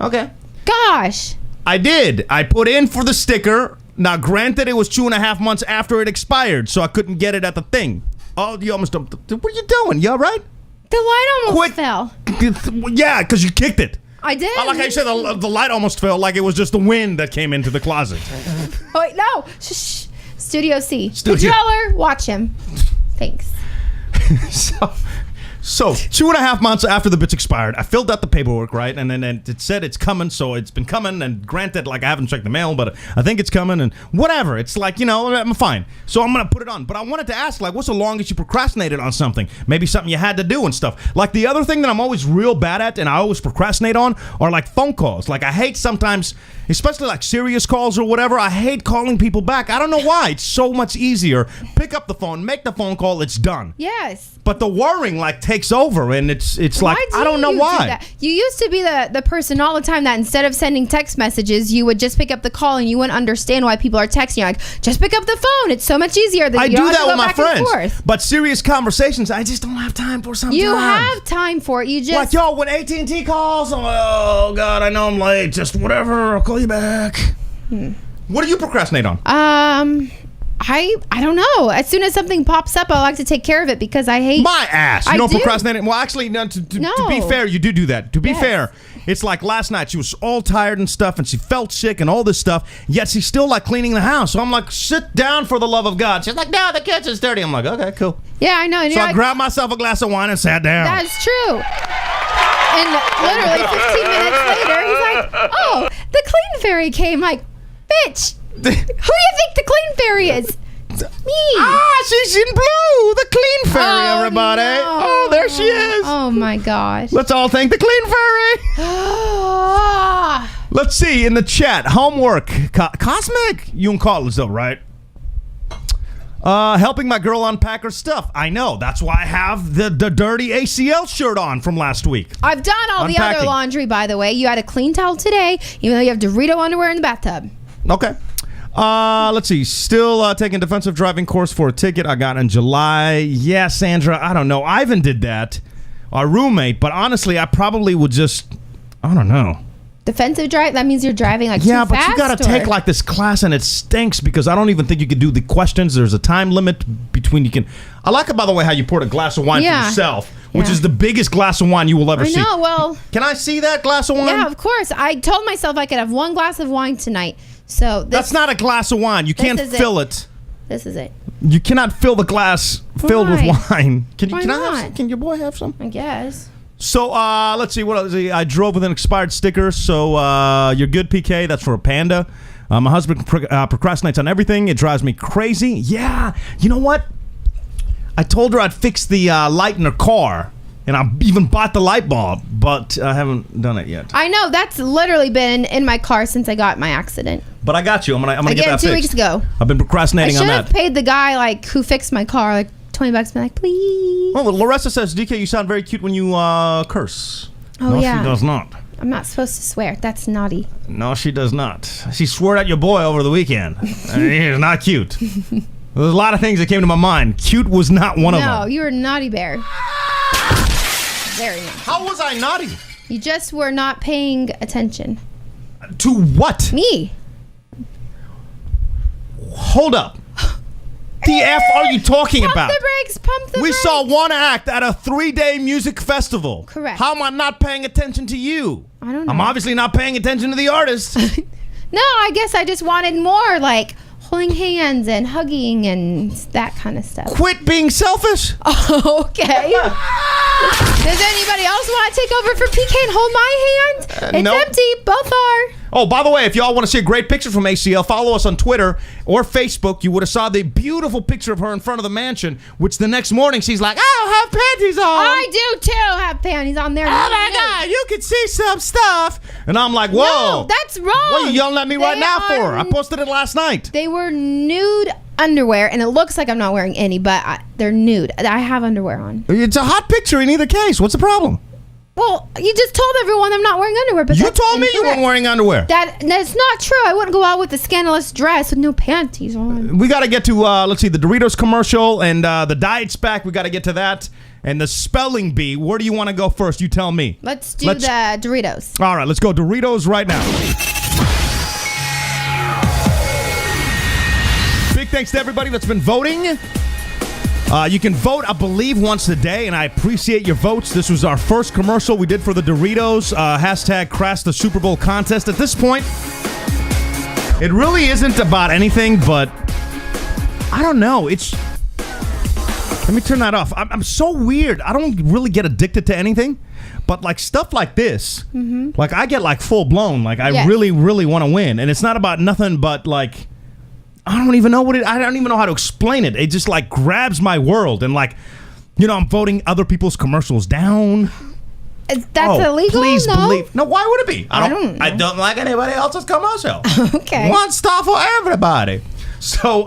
Okay. Gosh. I did. I put in for the sticker. Now, granted, it was 2.5 months after it expired, so I couldn't get it at the thing. Oh, you almost don't. What are you doing? You all right? The light almost fell. Yeah, because you kicked it. I did. I like how you said the light almost fell, like it was just the wind that came into the closet. Oh, wait, no. Shh. Studio C. Studio- Controller, watch him. Thanks. So 2.5 months after the bitch expired, I filled out the paperwork, right? And then it said it's coming, so it's been coming. And granted, like I haven't checked the mail, but I think it's coming and whatever. It's like, I'm fine. So I'm going to put it on. But I wanted to ask, like, what's the longest you procrastinated on something? Maybe something you had to do and stuff. Like the other thing that I'm always real bad at and I always procrastinate on are like phone calls. Like I hate sometimes, especially like serious calls or whatever, I hate calling people back. I don't know why. It's so much easier. Pick up the phone, make the phone call, it's done. Yes. But the worrying like takes over, and it's like I don't know why. You used to be the person all the time that instead of sending text messages, you would just pick up the call and you wouldn't understand why people are texting you. Like, just pick up the phone. It's so much easier than I you do don't have that to with go my back and friends, forth. but serious conversations, I just don't have time for sometimes. You have time for it. You just like yo when AT&T calls, I'm like, oh god, I know I'm late. Just whatever, I'll call you back. What do you procrastinate on? I don't know. As soon as something pops up, I like to take care of it because I hate my ass. You I don't do. procrastinate. Well, actually, no, to be fair, you do that. To be fair, It's like last night. She was all tired and stuff, and she felt sick and all this stuff, yet she's still like cleaning the house. So I'm like, sit down for the love of God. She's like, no, the kitchen's dirty. I'm like, okay, cool. Yeah, I know. And So I grabbed myself a glass of wine and sat down. That's true. And literally 15 minutes later, he's like, oh, the clean fairy came. Like, bitch, who do you think the clean fairy is? Me. Ah, she's in blue. The clean fairy, everybody. No. Oh, there she is. Oh, my gosh. Let's all thank the clean fairy. Let's see in the chat. Homework. Cosmic. You and Carlos, though, right? Helping my girl unpack her stuff. I know. That's why I have the dirty ACL shirt on from last week. I've done all the other laundry, by the way. You had a clean towel today, even though you have Dorito underwear in the bathtub. Okay. Let's see. Still taking defensive driving course for a ticket I got in July. Yeah, Sandra. I don't know. Ivan did that. Our roommate. But honestly, I probably would just... I don't know. Defensive drive? That means you're driving like too fast? Yeah, but you got to take like this class and it stinks because I don't even think you could do the questions. There's a time limit between you can... I like it, by the way, how you poured a glass of wine for yourself, which is the biggest glass of wine you will ever see. I know, well... Can I see that glass of wine? Yeah, of course. I told myself I could have one glass of wine tonight. So that's not a glass of wine. You can't fill it. This is it. You cannot fill the glass filled with wine. Can Why I not? have some? Can your boy have some? I guess. So let's see what else. I drove with an expired sticker. So you're good, PK. That's for a panda. My husband procrastinates on everything. It drives me crazy. Yeah. You know what? I told her I'd fix the light in her car. And I even bought the light bulb, but I haven't done it yet. I know. That's literally been in my car since I got my accident. But I got you. I'm gonna get that 2 fixed. weeks ago. I've been procrastinating on that. I should have paid the guy who fixed my car like $20. Be like, please. Oh, Larissa says, DK, you sound very cute when you curse. Oh, no, yeah. she does not. I'm not supposed to swear. That's naughty. No, she does not. She swore at your boy over the weekend. He's not cute. There's a lot of things that came to my mind. Cute was not one of them. No, you were a naughty bear. Very naughty. How was I naughty? You just were not paying attention. To what? Me. Hold up. The F are you talking about? Pump the brakes, pump the We brakes. saw one act at a 3-day music festival. Correct. How am I not paying attention to you? I don't know. I'm obviously not paying attention to the artist. No, I guess I just wanted more holding hands and hugging and that kind of stuff. Quit being selfish. Okay. Does anybody else want to take over for PK and hold my hand? It's nope. empty. Both are. Oh, by the way, if y'all want to see a great picture from ACL, follow us on Twitter or Facebook. You would have saw the beautiful picture of her in front of the mansion, which the next morning she's like, I don't have panties on. I do too have panties on there. Oh my God, you can see some stuff. And I'm like, whoa. No, that's wrong. What are you yelling at me right now for? I posted it last night. They were nude underwear, and it looks like I'm not wearing any, but they're nude. I have underwear on. It's a hot picture in either case. What's the problem? Well, you just told everyone I'm not wearing underwear, but you told me you weren't wearing underwear. That's not true. I wouldn't go out with a scandalous dress with no panties on. We got to get to, let's see, the Doritos commercial and the diet spack. We got to get to that. And the spelling bee. Where do you want to go first? You tell me. Let's do the Doritos. All right, let's go Doritos right now. Big thanks to everybody that's been voting. You can vote, I believe, once a day, and I appreciate your votes. This was our first commercial we did for the Doritos. Hashtag Crash the Super Bowl contest. At this point, it really isn't about anything, but I don't know. Let me turn that off. I'm so weird. I don't really get addicted to anything, but stuff like this, I get full blown. I really, really want to win, and it's not about nothing but I don't even know I don't even know how to explain it. It just grabs my world and I'm voting other people's commercials down. That's illegal? Please no? believe. No, why would it be? I don't know. I don't like anybody else's commercial. Okay. One star for everybody. So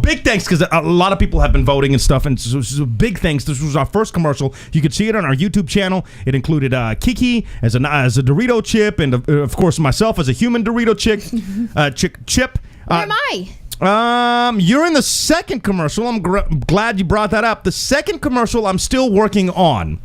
big thanks because a lot of people have been voting and stuff, and so big thanks. This was our first commercial. You could see it on our YouTube channel. It included Kiki as a Dorito chip, and of course myself as a human Dorito chip. Where am I? You're in the second commercial. I'm glad you brought that up. The second commercial I'm still working on.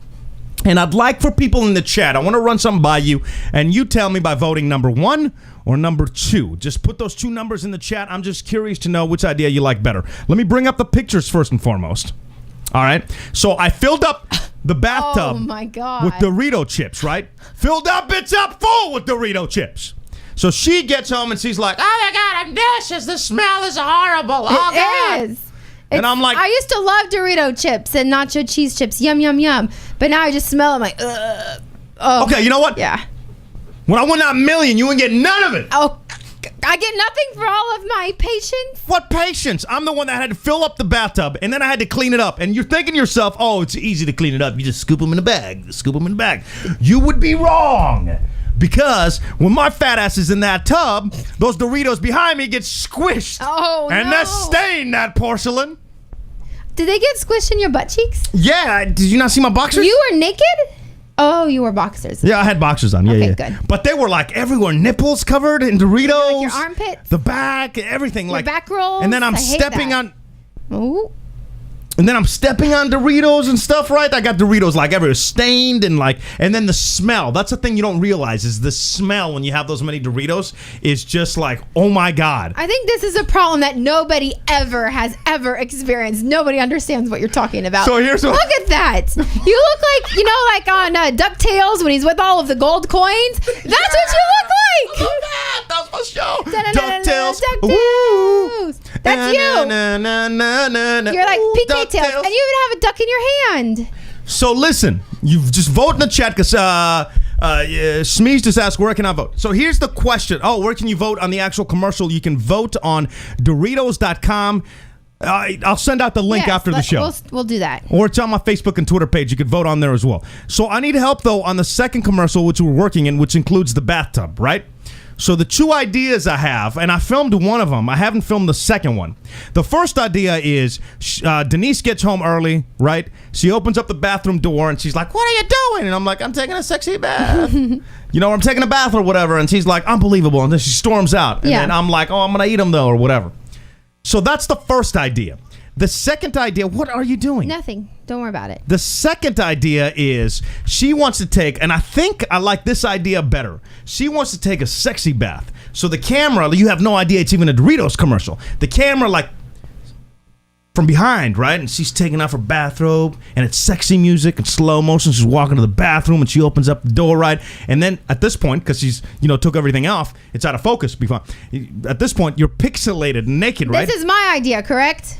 And I'd like for people in the chat, I want to run something by you, and you tell me by voting number 1 or number 2. Just put those 2 numbers in the chat. I'm just curious to know which idea you like better. Let me bring up the pictures first and foremost. All right. So I filled up the bathtub Oh my God. with Dorito chips, right? Filled that bitch up full with Dorito chips. So she gets home and she's like, Oh my God, I'm nauseous. The smell is horrible. Oh God. It is. And I'm like- I used to love Dorito chips and nacho cheese chips. Yum, yum, yum. But now I just smell them like, ugh. Oh. okay, you know what? Yeah. When I win that million, you ain't get none of it. Oh, I get nothing for all of my patience. What patience? I'm the one that had to fill up the bathtub, and then I had to clean it up. And you're thinking to yourself, oh, it's easy to clean it up. You just scoop them in the bag. Scoop them in the bag. You would be wrong. Because when my fat ass is in that tub, those Doritos behind me get squished. Oh, and no. that stain, that porcelain. Did they get squished in your butt cheeks? Yeah, did you not see my boxers? You were naked? Oh, you were boxers. Yeah, I had boxers on. Yeah, Okay, yeah. good. But they were like everywhere. Nipples covered in Doritos. Like your armpits? The back, everything. Your like back rolls? And then I'm I hate stepping that. on. Ooh. And then I'm stepping on Doritos and stuff, right? I got Doritos like everywhere, stained and like, and then the smell. That's the thing you don't realize is the smell when you have those many Doritos is just like, oh my God. I think this is a problem that nobody ever has ever experienced. Nobody understands what you're talking about. So here's what- Look at that. You look like, you know, like on DuckTales when he's with all of the gold coins. That's what you look like. Oh God, that was my show. DuckTales. DuckTales. That's you. You're like PK Tails, and you even have a duck in your hand. So listen, you just vote in the chat because Smeeze just asked, where can I vote? So here's the question. Oh, where can you vote on the actual commercial? You can vote on Doritos.com. I'll send out the link Yes, after the show. We'll do that. Or it's on my Facebook and Twitter page. You can vote on there as well. So I need help, though, on the second commercial, which we're working in, which includes the bathtub, right? So the two ideas I have, and I filmed one of them. I haven't filmed the second one. The first idea is Denise gets home early, right? She opens up the bathroom door, and she's like, what are you doing? And I'm like, I'm taking a sexy bath. I'm taking a bath or whatever. And she's like, unbelievable. And then she storms out. And then I'm like, oh, I'm going to eat them, though, or whatever. So that's the first idea. The second idea, what are you doing? Nothing. Don't worry about it. The second idea is she wants to take, and I think I like this idea better. She wants to take a sexy bath. So the camera, you have no idea it's even a Doritos commercial. The camera, like, from behind, right? And she's taking off her bathrobe, and it's sexy music and slow motion. She's walking to the bathroom, and she opens up the door, right? And then at this point, because she's, took everything off, it's out of focus. At this point, you're pixelated and naked, right? This is my idea, correct?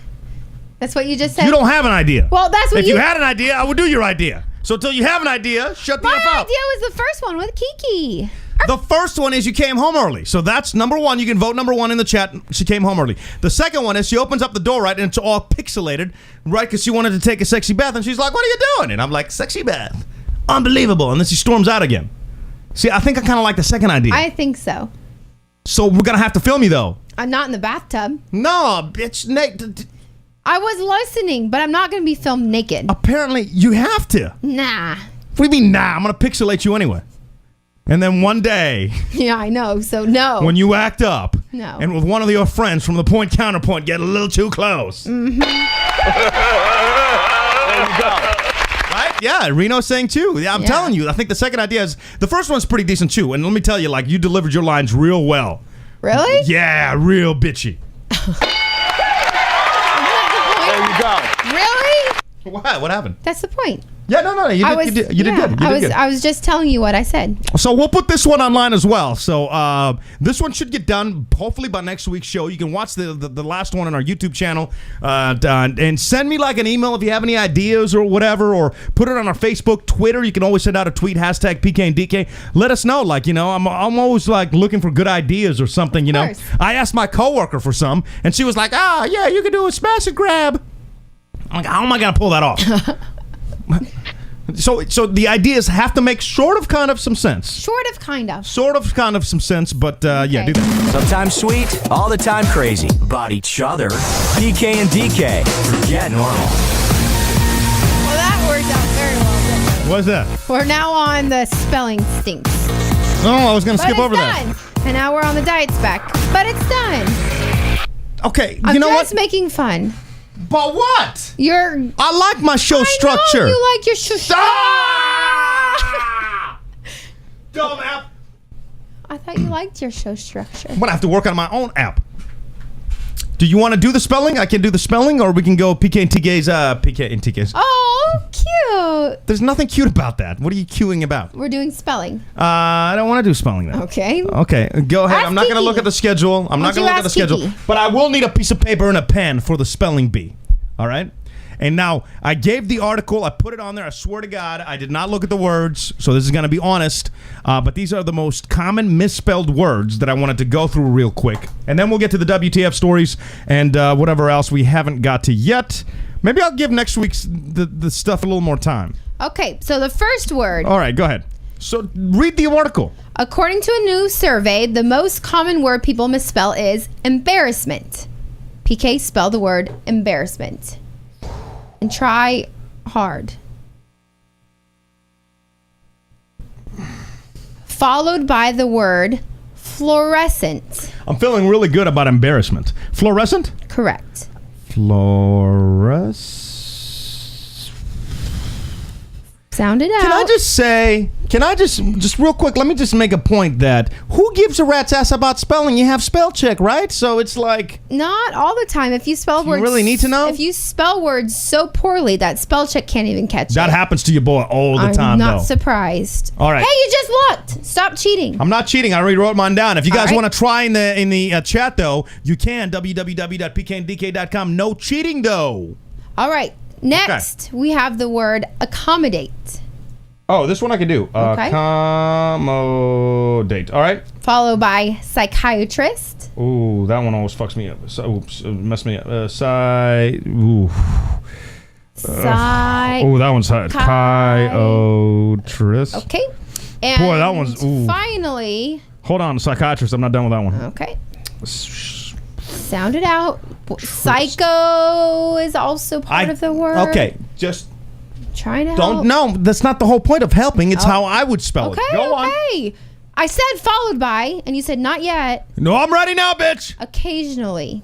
That's what you just said? You don't have an idea. Well, that's what If you had an idea, I would do your idea. So until you have an idea, shut the My F up. idea was the first one with Kiki. The first one is you came home early. So that's number one. You can vote number one in the chat. She came home early. The second one is she opens up the door, right, and it's all pixelated, right, because she wanted to take a sexy bath. And she's like, what are you doing? And I'm like, sexy bath. Unbelievable. And then she storms out again. See, I think I kind of like the second idea. I think so. So we're going to have to film you, though. I'm not in the bathtub. No, bitch. I was listening, but I'm not going to be filmed naked. Apparently, you have to. Nah. What do you mean, nah? I'm going to pixelate you anyway. And then one day, Yeah, I know. So no. when you act up, No. and with one of your friends from the point counterpoint get a little too close. Mm-hmm. There you go. Right? Yeah, Reno's saying too. Yeah, I'm telling you, I think the second idea is, the first one's pretty decent too. And let me tell you, like, you delivered your lines real well. Really? Yeah, real bitchy. There you go. Really? What? What happened? That's the point. Yeah, no. You did good. You did good. I was just telling you what I said. So we'll put this one online as well. So this one should get done hopefully by next week's show. You can watch the last one on our YouTube channel and send me like an email if you have any ideas or whatever, or put it on our Facebook, Twitter. You can always send out a tweet, hashtag PKDK. Let us know. Like, I'm always like looking for good ideas or something, course. I asked my coworker for some and she was like, yeah, you can do a smash and grab. I'm like, how am I going to pull that off? So the ideas have to make sort of kind of some sense. Sort of kind of some sense, but yeah, do that. Sometimes sweet, all the time crazy. About each other. PK and DK. Forget normal. Well, that worked out very well, didn't it? What's that? We're now on the spelling stinks. Oh, I was going to skip over done. that. And now we're on the diet spec. But it's done. Okay, I'm you know just what? making fun. But what? I like my show structure. Know you like your show. Dumb app. I thought you liked your show structure. I'm gonna have to work on my own app. Do you want to do the spelling? I can do the spelling, or we can go PK and TK's. PK and TK's. Oh, cute. cute. There's nothing cute about that. What are you queuing about? We're doing spelling. I don't want to do spelling now. Okay. Okay, go ahead. Ask I'm not going to Kiki. look at the schedule. I'm not going to look at the schedule. Kiki. But I will need a piece of paper and a pen for the spelling bee. All right? And now, I gave the article. I put it on there. I swear to God, I did not look at the words. So this is going to be honest. But these are the most common misspelled words that I wanted to go through real quick. And then we'll get to the WTF stories and whatever else we haven't got to yet. Maybe I'll give next week's the stuff a little more time. Okay, so the first word. All right, go ahead. So read the article. According to a new survey, the most common word people misspell is embarrassment. PK, spell the word embarrassment. And try hard. Followed by the word fluorescent. I'm feeling really good about embarrassment. Fluorescent? Correct. Sound it out. Can I just real quick, let me just make a point that who gives a rat's ass about spelling? You have spell check, right? So it's like... Not all the time. If you spell words... You really need to know? If you spell words so poorly that spell check can't even catch That it. happens to your boy all the time, I'm not though. surprised. All right. Hey, you just looked. Stop cheating. I'm not cheating. I already wrote mine down. If you guys All right. want to try in the chat, though, you can. www.pkdk.com. No cheating, though. All right. Next, we have the word accommodate. Oh, this one I can do. Okay. Accommodate. All right. Followed by psychiatrist. Ooh, that one always fucks me up. Mess me up. Ooh. Oh, that one's hard. Psychiatrist. Okay. And Boy, that one's... Ooh. finally... Hold on, psychiatrist. I'm not done with that one. Okay. Sound it out. Psycho is also part of the word. Okay, just... Trying to help. Don't... No, that's not the whole point of helping. It's how I would spell it. Go on. Okay. I said followed by, and you said not yet. No, I'm ready now, bitch. Occasionally.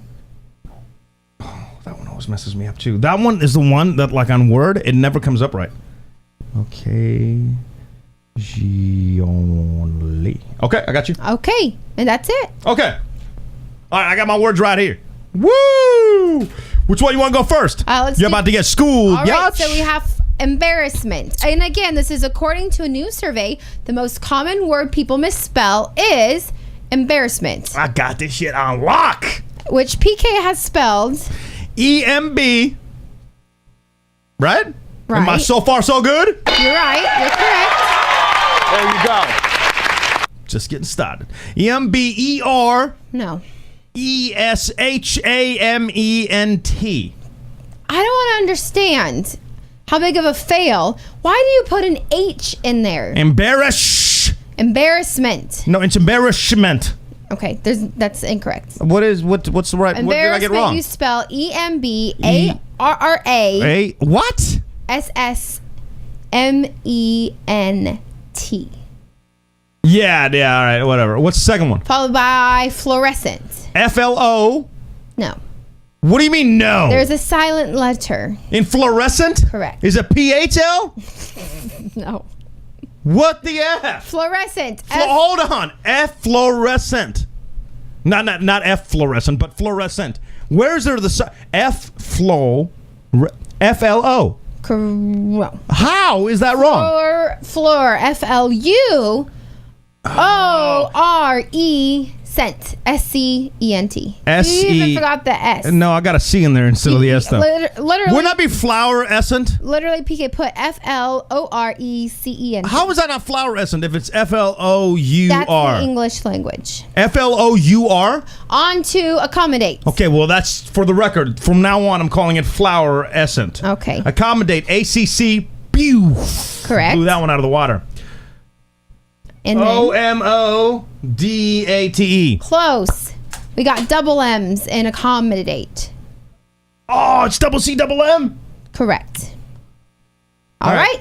Oh, that one always messes me up, too. That one is the one that, like, on Word, it never comes up right. Okay. Only. Okay, I got you. Okay, and that's it. Okay. All right, I got my words right here. Woo! Which one you want to go first? You're about to get schooled. All right, so we have embarrassment. And again, this is according to a new survey. The most common word people misspell is embarrassment. I got this shit on lock. Which PK has spelled EMB. Right? Right. Am I so far so good? You're right. You're correct. There you go. Just getting started. EMBER. No. ESHAMENT. I don't want to understand how big of a fail. Why do you put an H in there? Embarrassment. No, it's embarrassment. Okay, that's incorrect. What's the right? What did I get wrong? You spell EMBARRA. What? SSMENT. Yeah, all right, whatever. What's the second one? Followed by fluorescent. FLO. No. What do you mean no? There's a silent letter. In fluorescent? Correct. Is it PHL? No. What the F? Fluorescent. Hold on. F fluorescent. Not F fluorescent, but fluorescent. Where's there the F flow? FLO. How is that wrong? Floor. FLU. ORE. Scent. SCENT. You even forgot the S. No, I got a C in there instead of the S though. Literally. Wouldn't that be flower-essent? Literally, PK put FLORECENT. How is that not flower-essent if it's FLOUR? That's the English language. FLOUR? On to accommodate. Okay, well, that's for the record. From now on, I'm calling it flower-essent. Okay. Accommodate. ACC. Pew. Correct. Blew that one out of the water. And then OMODATE. Close. We got double M's in accommodate. Oh, it's double C, double M? Correct. All right.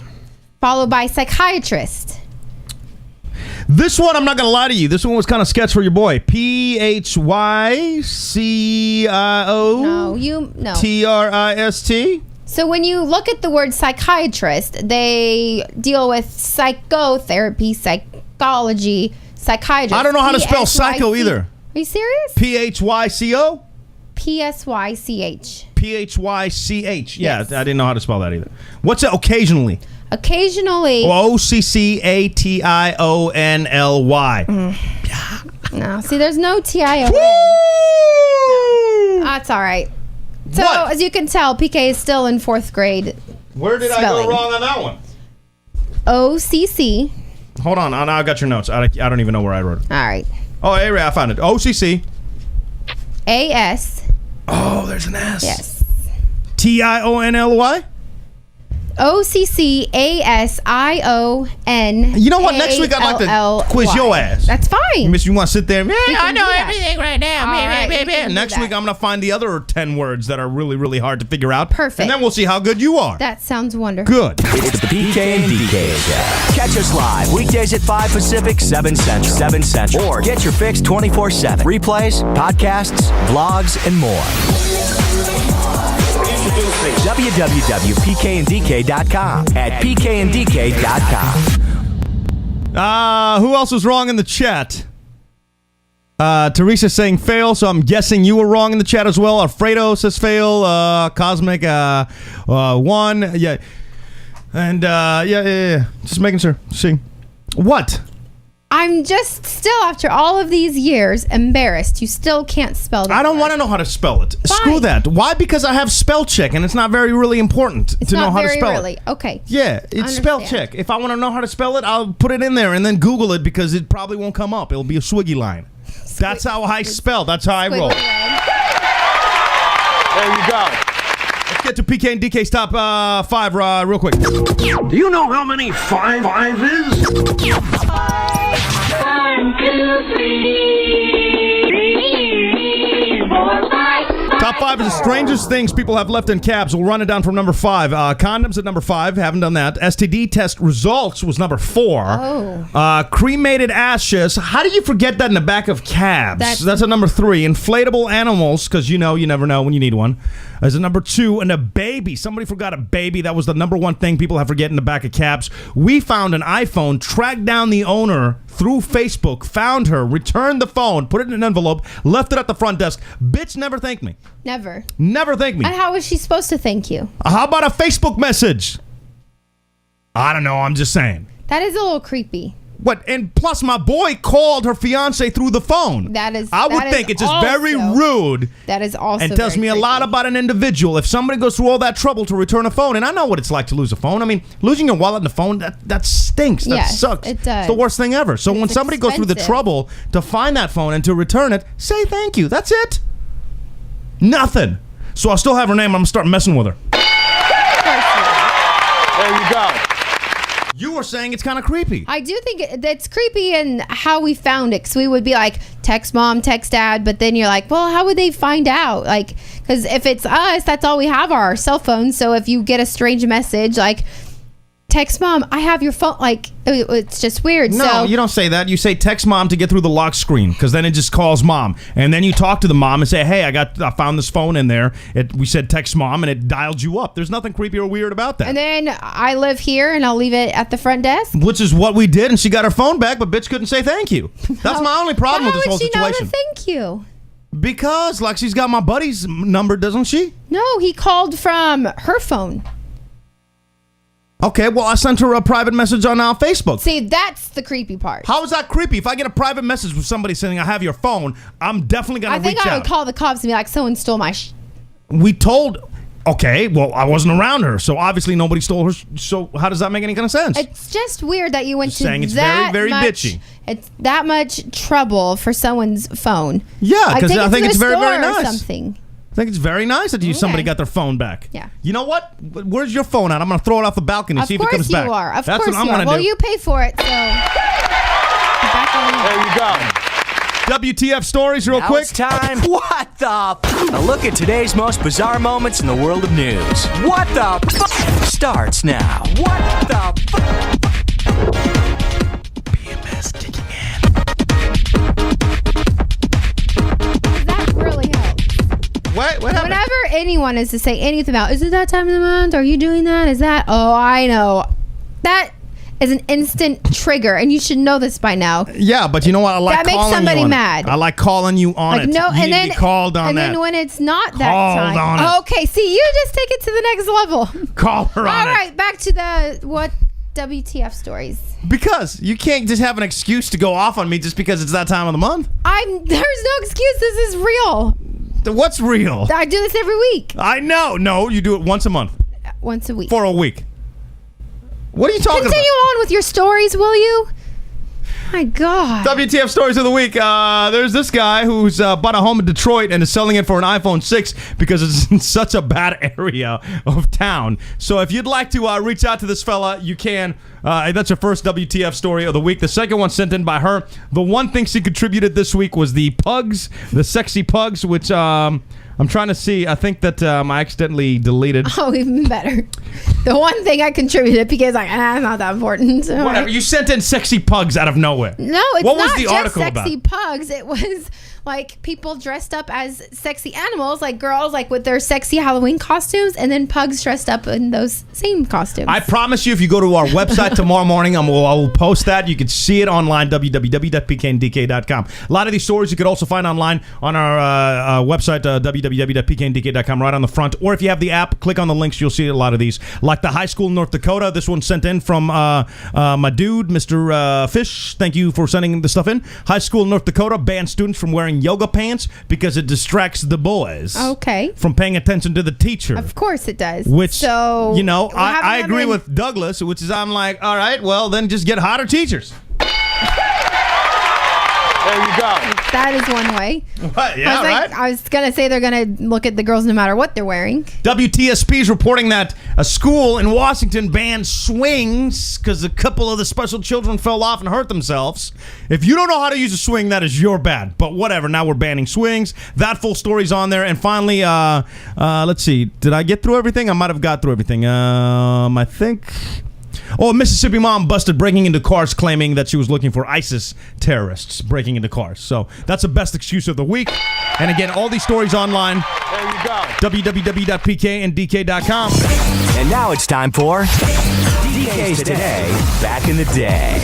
Followed by psychiatrist. This one, I'm not going to lie to you. This one was kind of sketch for your boy. PHYCIO. TRIST. So when you look at the word psychiatrist, they deal with psychotherapy, psychology, psychiatrist. I don't know how to spell psycho either. Are you serious? PHYCO? PSYCH. P-H-Y-C-H. Yeah, Yes. I didn't know how to spell that either. What's it? Occasionally. Occasionally. O-C-C-A-T-I-O-N-L-Y. No, see, there's no T-I-O-N. Woo! That's all right. So, What? as you can tell, PK is still in 4th grade. Where did Spelling. I go wrong on that one? O-C-C. Hold on. I got your notes. I don't even know where I wrote it. All right. Oh, hey, I found it. O-C-C. A-S. Oh, there's an S. Yes. T-I-O-N-L-Y? O-C-C-A-S-I-O-N. You know what? Next week I'd like to quiz your ass. That's fine. Miss, you want to sit there? Yeah, can I know do that. everything right now. All right, we can do Next that. week I'm going to find the other 10 words that are really, really hard to figure out. Perfect. And then we'll see how good you are. That sounds wonderful. Good. It's the PK and DK Show. Catch us live weekdays at 5 Pacific, 7 Central. Or get your fix 24/7. Replays, podcasts, vlogs, and more. www.pkandk.com at pkandk.com. Who else was wrong in the chat? Teresa saying fail, so I'm guessing you were wrong in the chat as well. Alfredo says fail. Cosmic 1. Yeah. And yeah. Just making sure. See. What? I'm just still, after all of these years, embarrassed. You still can't spell that. I don't want to know how to spell it. Fine. Screw that. Why? Because I have spell check, and it's not very really important to know how to spell really. it. Okay. Yeah, it's spell Understand. check. If I want to know how to spell it, I'll put it in there and then Google it because it probably won't come up. It'll be a swiggy line. That's how I spell. That's how I roll. There you go. Let's get to PK and DK's top 5 real quick. Do you know how many five is? 1, 2, 3, 4, 5. Top 5 is the strangest things people have left in cabs. We'll run it down from number 5. Condoms at number 5. Haven't done that. STD test results was number 4. Oh. Cremated ashes. How do you forget that in the back of cabs? That's at number 3. Inflatable animals, because you never know when you need one. As a number 2. And a baby. Somebody forgot a baby. That was the number 1 thing people have forget in the back of cabs. We found an iPhone, tracked down the owner through Facebook, found her, returned the phone, put it in an envelope, left it at the front desk. Bitch never thanked me. Never. Never thanked me. And how was she supposed to thank you? How about a Facebook message? I don't know. I'm just saying. That is a little creepy. What? And plus, my boy called her fiance through the phone. I would think it's just very rude. That is also and tells very me a creepy. lot about an individual. If somebody goes through all that trouble to return a phone, and I know what it's like to lose a phone. I mean, losing your wallet and the phone, that stinks. That Yes, sucks. it does. It's the worst thing ever. So when It's somebody goes through the expensive. trouble to find that phone and to return it, say thank you. That's it. Nothing. So I'll still have her name. I'm going to start messing with her. There you go. You were saying it's kind of creepy. I do think that's creepy in how we found it, because we would be like, text mom, text dad, but then you're like, well, how would they find out? Like, because if it's us, that's all we have are our cell phones. So if you get a strange message like, text mom, I have your phone, like, it's just weird. No, so you don't say that. You say text mom to get through the lock screen, because then it just calls mom, and then you talk to the mom and say, hey, I found this phone in there. We said text mom, and it dialed you up. There's nothing creepy or weird about that. And then I live here, and I'll leave it at the front desk. Which is what we did, and she got her phone back, but bitch couldn't say thank you. That's my only problem with this whole situation. How would she know to thank you? Because, like, she's got my buddy's number, doesn't she? No, he called from her phone. Okay, well, I sent her a private message on Facebook. See, that's the creepy part. How is that creepy? If I get a private message with somebody saying I have your phone, I'm definitely going to reach out. I would call the cops and be like, someone stole my We told... Okay, well, I wasn't around her, so obviously nobody stole her. So how does that make any kind of sense? It's just weird that you went Just to saying it's that very, very much, bitchy. It's that much trouble for someone's phone. Yeah, because I think it's very, very or nice. Something. I think it's very nice that somebody got their phone back. Yeah. You know what? Where's your phone at? I'm going to throw it off the balcony and see if it comes back. Of course you are. Of That's course what I'm you are. going to Well, do. you pay for it, so. There you go. WTF stories real Now quick. it's time. What the A look at today's most bizarre moments in the world of news. What the starts now. What the PMS kicking in. That really helps. What happened? Whenever anyone is to say anything about, is it that time of the month? Are you doing that? Is that? Oh, I know. That is an instant trigger, and you should know this by now. Yeah, but you know what? I like That makes calling somebody you on mad. It. I like calling you on Like it. no, You and need to then be called on and that. then when it's not that Called time, on it. okay. See, you just take it to the next level. Call her on All it. right, back to the what WTF stories. Because you can't just have an excuse to go off on me just because it's that time of the month. There's no excuse. This is real. What's real? I do this every week, I know. No, you do it once a month once a week. for a week. What are you talking Continue on with your stories, will you? My God. WTF stories of the week. There's this guy who's bought a home in Detroit and is selling it for an iPhone 6 because it's in such a bad area of town. So if you'd like to reach out to this fella, you can. That's your first WTF story of the week. The second one sent in by her. The one thing she contributed this week was the pugs, the sexy pugs, which I'm trying to see. I think that I accidentally deleted. Oh, even better. The one thing I contributed, because not that important. So Whatever. You sent in sexy pugs out of nowhere. No, it's What was not the just article sexy about? pugs. It was like people dressed up as sexy animals, like girls, like with their sexy Halloween costumes, and then pugs dressed up in those same costumes. I promise you, if you go to our website tomorrow morning, I will post that. You can see it online, www.pkdk.com. A lot of these stories you could also find online on our website, www.pkdk.com, right on the front. Or if you have the app, click on the links. You'll see a lot of these. Like the high school in North Dakota. This one sent in from my dude, Mr. Fish. Thank you for sending the stuff in. High school in North Dakota banned students from wearing yoga pants because it distracts the boys. Okay. From paying attention to the teacher. Of course it does. Which, so, I agree with Douglas, which is I'm like, all right, well, then just get hotter teachers. There you go. That is one way. What? Yeah, right? I was going to say they're going to look at the girls no matter what they're wearing. WTSP is reporting that a school in Washington banned swings because a couple of the special children fell off and hurt themselves. If you don't know how to use a swing, that is your bad. But whatever, now we're banning swings. That full story's on there. And finally, let's see. Did I get through everything? I might have got through everything. I think... Oh, a Mississippi mom busted breaking into cars claiming that she was looking for ISIS terrorists breaking into cars. So that's the best excuse of the week. And again, all these stories online. There you go. www.pkndk.com. And now it's time for DK's Today, Back in the Day.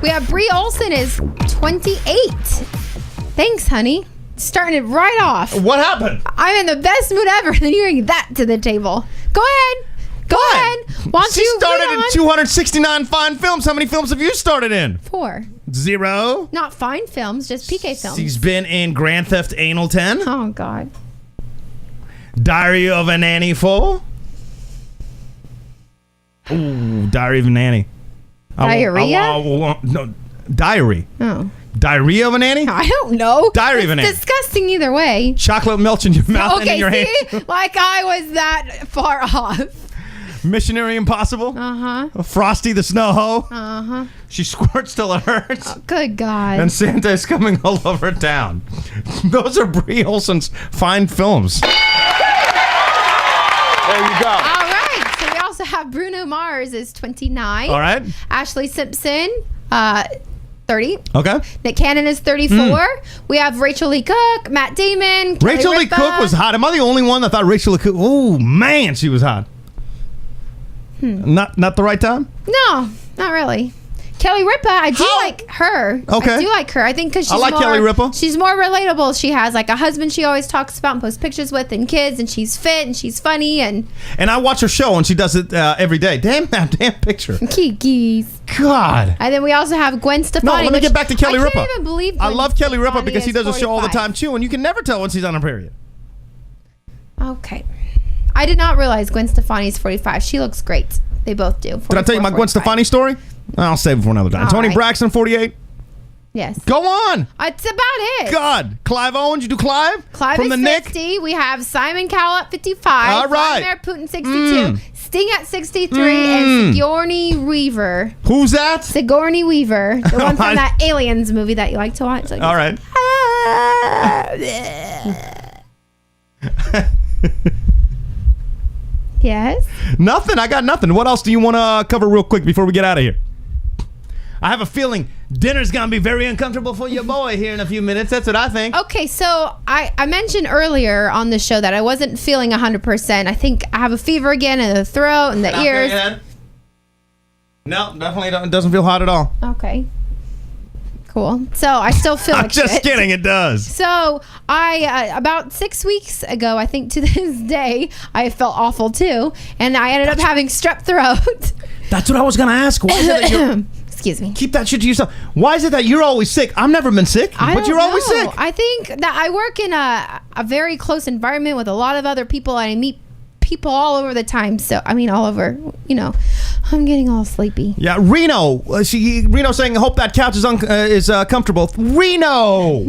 We have Brie Olson is 28. Thanks, honey. Starting it right off. What happened? I'm in the best mood ever. Then you bring that to the table. Go ahead. Go ahead. Why don't She you started read in on? 269 fine films. How many films have you started in? 4. 0. Not fine films, just PK films. She's been in Grand Theft Anal 10. Oh, God. Diary of a Nanny 4. Ooh, Diary of a Nanny. Diarrhea? No, Diary. Oh. Diarrhea of a Nanny? I don't know. Diary of a Nanny. It's disgusting either way. Chocolate melts in your mouth and in your see? hands. Like I was that far off. Missionary Impossible. Uh-huh. Frosty the Snow Hoe. Uh-huh. She squirts till it hurts. Oh, good God. And Santa is coming all over town. Those are Brie Olson's fine films. There you go. All right. So we also have Bruno Mars is 29. All right. Ashley Simpson, 30. Okay. Nick Cannon is 34. We have Rachel Lee Cook, Matt Damon, Kelly Rachel Lee Ripa. Cook was hot. Am I the only one that thought Rachel Lee Cook? Oh, man, she was hot. Not the right time? No, not really. Kelly Ripa, I do like her. Okay. I do like her. I think because she's I like more, Kelly Ripa. She's more relatable. She has like a husband she always talks about and posts pictures with and kids, and she's fit and she's funny and And I watch her show, and she does it every day. Damn picture. Kiki's. God. And then we also have Gwen Stefani. No, let me get back to Kelly I Ripa. can't even believe I Gwen love Kelly Ripa Stefani because he is does a show all the 45. time, too, and you can never tell when she's on her period. Okay. I did not realize Gwen Stefani's 45. She looks great. They both do. Did I tell you my Gwen 45. Stefani story? I'll save it for another time. All Tony right. Braxton, 48. Yes. Go on. That's about it. God. Clive Owens, you do Clive? Clive From is the Nick? 50. We have Simon Cowell at 55. All right. Vladimir Putin 62. Sting at 63. And Sigourney Weaver. Who's that? Sigourney Weaver. The one from that Aliens movie that you like to watch. Like, All right. Yes. Nothing. I got nothing. What else do you want to cover real quick before we get out of here? I have a feeling dinner's going to be very uncomfortable for your boy here in a few minutes. That's what I think. Okay, so I mentioned earlier on the show that I wasn't feeling 100%. I think I have a fever again in the throat and the ears. No, definitely it doesn't feel hot at all. Okay. Cool. So I still feel like I'm just shit. kidding. It does. So I about 6 weeks ago, I think to this day, I felt awful too, and I ended up having strep throat. That's what I was gonna ask. Why is it that you're Excuse me. Keep that shit to yourself. Why is it that you're always sick? I've never been sick, but you're always sick. I think that I work in a very close environment with a lot of other people, and I meet people all over the time. So I mean, all over. You know, I'm getting all sleepy. Yeah, Reno. Reno saying, "I hope that couch is comfortable." Reno,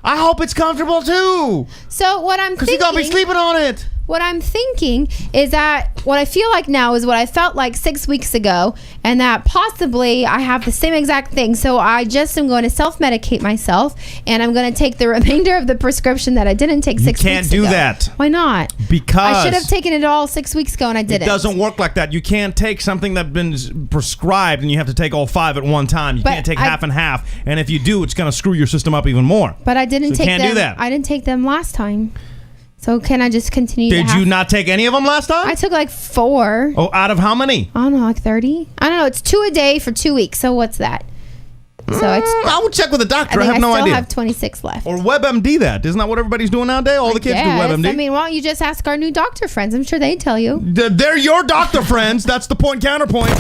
I hope it's comfortable too. So what I'm thinking, because you're gonna be sleeping on it. What I'm thinking is that what I feel like now is what I felt like 6 weeks ago, and that possibly I have the same exact thing. So I just am going to self-medicate myself, and I'm going to take the remainder of the prescription that I didn't take 6 weeks ago. You can't do that. Why not? Because I should have taken it all 6 weeks ago, and I didn't. It doesn't work like that. You can't take something that's been prescribed, and you have to take all 5 at one time. You can't take half and half, and if you do, it's going to screw your system up even more. But I didn't take them. Can't do that. I didn't take them last time. So can I just continue? Did you not take any of them last time? I took like 4. Oh, out of how many? I don't know, like 30. I don't know. It's 2 a day for 2 weeks. So what's that? So it's. I would check with the doctor. I have no still idea. Have 26 left. Or WebMD that. Isn't that what everybody's doing nowadays? All the kids do WebMD. I mean, why don't you just ask our new doctor friends? I'm sure they'd tell you. They're your doctor friends. That's the point counterpoint.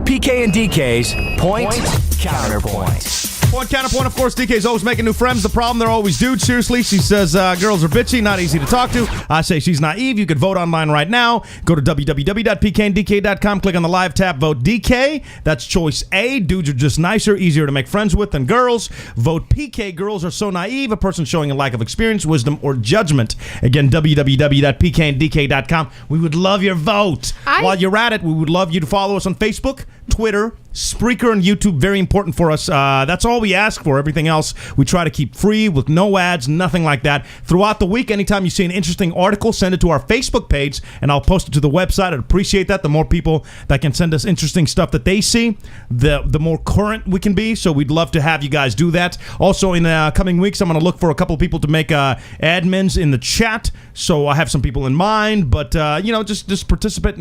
PK and DK's point counterpoint. Point counterpoint, of course, DK's always making new friends. The problem, they're always dudes. Seriously, she says girls are bitchy, not easy to talk to. I say she's naive. You could vote online right now. Go to www.pkdk.com, click on the live tab, vote DK. That's choice A. Dudes are just nicer, easier to make friends with than girls. Vote PK. Girls are so naive, a person showing a lack of experience, wisdom, or judgment. Again, www.pkdk.com. We would love your vote. While you're at it, we would love you to follow us on Facebook, Twitter, Spreaker, and YouTube. Very important for us. That's all we ask for. Everything else we try to keep free with no ads, nothing like that. Throughout the week, anytime you see an interesting article, send it to our Facebook page, and I'll post it to the website. I'd appreciate that. The more people that can send us interesting stuff that they see, the more current we can be. So we'd love to have you guys do that. Also, in the coming weeks, I'm going to look for a couple of people to make admins in the chat. So I have some people in mind, but just participate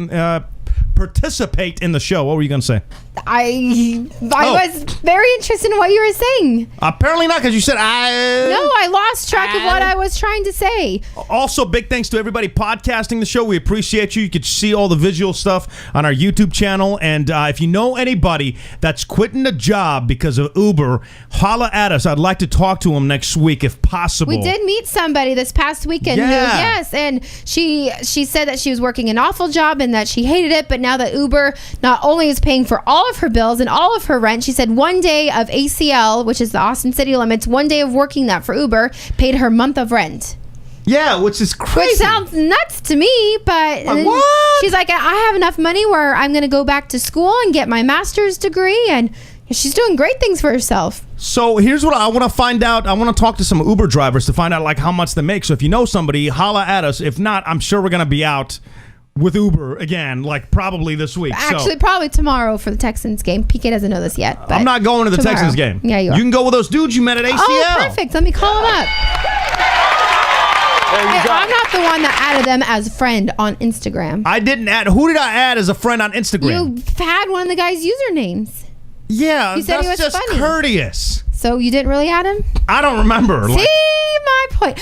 in the show. What were you going to say? I was very interested in what you were saying. Apparently not, because you said No, I lost track of what I was trying to say. Also, big thanks to everybody podcasting the show. We appreciate you. You can see all the visual stuff on our YouTube channel. And if you know anybody that's quitting a job because of Uber, holla at us. I'd like to talk to them next week if possible. We did meet somebody this past weekend. And she said that she was working an awful job and that she hated it, but now that Uber not only is paying for all of her bills and all of her rent, she said one day of ACL, which is the Austin City Limits, one day of working that for Uber paid her month of rent. Yeah, which is crazy. Which sounds nuts to me, but what? She's like, I have enough money where I'm going to go back to school and get my master's degree, and she's doing great things for herself. So here's what I want to find out. I want to talk to some Uber drivers to find out like how much they make. So if you know somebody, holla at us. If not, I'm sure we're going to be out with Uber again, like probably this week. Actually, probably tomorrow for the Texans game. PK doesn't know this yet. But I'm not going to the tomorrow. Texans game. Yeah, you are. You can go with those dudes you met at ACL. Oh, perfect. Let me call them up. I'm not the one that added them as a friend on Instagram. I didn't add. Who did I add as a friend on Instagram? You had one of the guy's usernames. Yeah, you said that's he was just funny. Courteous. So you didn't really add him? I don't remember. See my point.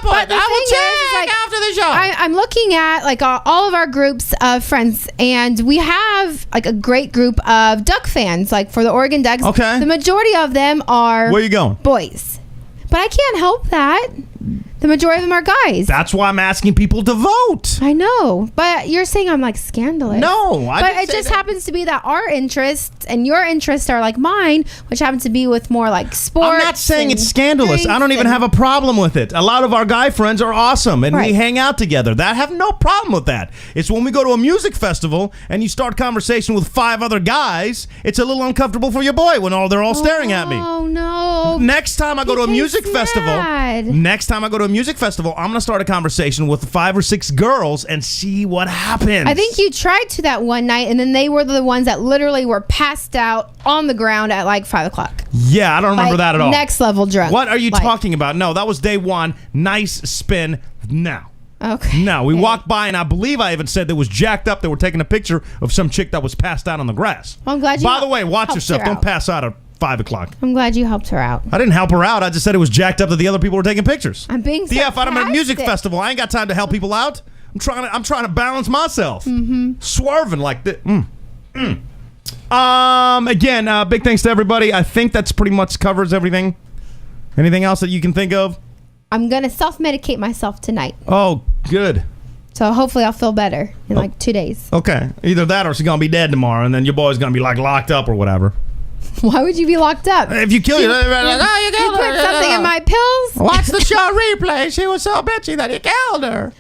But I will check after the show. I'm looking at like all of our groups of friends, and we have like a great group of Duck fans, like for the Oregon Ducks. Okay. The majority of them are Where you going? Boys. But I can't help that. The majority of them are guys. That's why I'm asking people to vote. I know, but you're saying I'm like scandalous. No, but it just happens to be that our interests and your interests are like mine, which happens to be with more like sports. I'm not saying it's scandalous. I don't even have a problem with it. A lot of our guy friends are awesome, and we hang out together. I have no problem with that. It's when we go to a music festival and you start conversation with 5 other guys, it's a little uncomfortable for your boy when they're all staring at me. Oh no! Next time I go to a music festival, I'm gonna start a conversation with 5 or 6 girls and see what happens. I think you tried to that one night, and then they were the ones that literally were passed out on the ground at like 5 o'clock. Yeah, I don't remember that at all. Next level drunk. What are you talking about? No, that was day 1. Nice spin. Now. Okay. No, we walked by, and I believe I even said that was jacked up. They were taking a picture of some chick that was passed out on the grass. Well, I'm glad you By the way, watch helped yourself. her Don't out. pass out at 5 o'clock. I'm glad you helped her out. I didn't help her out. I just said it was jacked up that the other people were taking pictures. I'm being DF, I'm at a music sarcastic. festival. I ain't got time to help people out. I'm trying to balance myself. Swerving like this. Again, big thanks to everybody. I think that's pretty much covers everything. Anything else that you can think of? I'm going to self-medicate myself tonight. Oh, good. So hopefully I'll feel better in like 2 days. Okay. Either that or she's going to be dead tomorrow, and then your boy's going to be like locked up or whatever. Why would you be locked up? If you kill you, You put something in my pills? Watch the show replay. She was so bitchy that he killed her.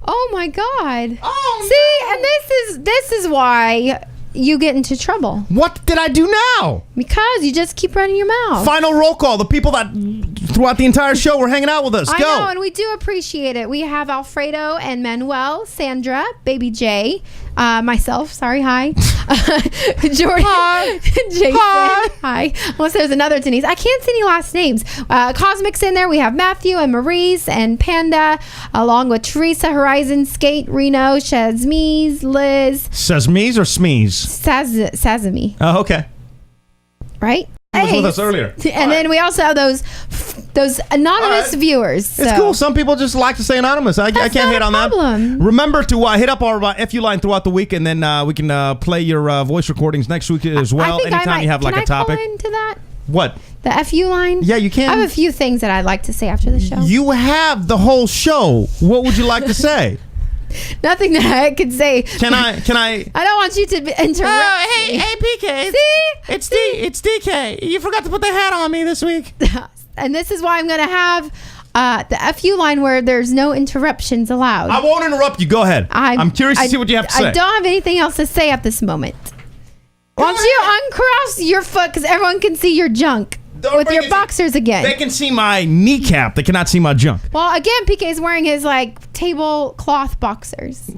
Oh my God. Oh, See, and this is why you get into trouble. What did I do now? Because you just keep running your mouth. Final roll call. The people that throughout the entire show were hanging out with us. I Go. know, and we do appreciate it. We have Alfredo and Manuel, Sandra, Baby J, myself, sorry, hi. Jordan, Hi. Jason, hi. Unless there's another Denise. I can't see any last names. Cosmic's in there. We have Matthew and Maurice and Panda, along with Teresa, Horizon, Skate, Reno, Shazmees, Liz, Sesme's or Smees? Sazami, Oh, okay. right? He was with us earlier. And then we also have those anonymous viewers. It's so. cool. Some people just like to stay anonymous. I can't not hate a on problem. that. Remember to hit up our FU line throughout the week, and then we can play your voice recordings next week as well. I think Anytime you have like can a topic. I call into that? What? The FU line? Yeah, you can. I have a few things that I'd like to say after the show. You have the whole show. What would you like to say? Nothing that I could say. Can I? I don't want you to interrupt. Oh, hey, me. hey, PK. See? It's DK. You forgot to put the hat on me this week. And this is why I'm going to have the FU line where there's no interruptions allowed. I won't interrupt you. Go ahead. I'm curious to see what you have to say. I don't have anything else to say at this moment. Why don't you uncross your foot because everyone can see your junk with your boxers again. They can see my kneecap. They cannot see my junk. Well, again, PK is wearing his tablecloth boxers.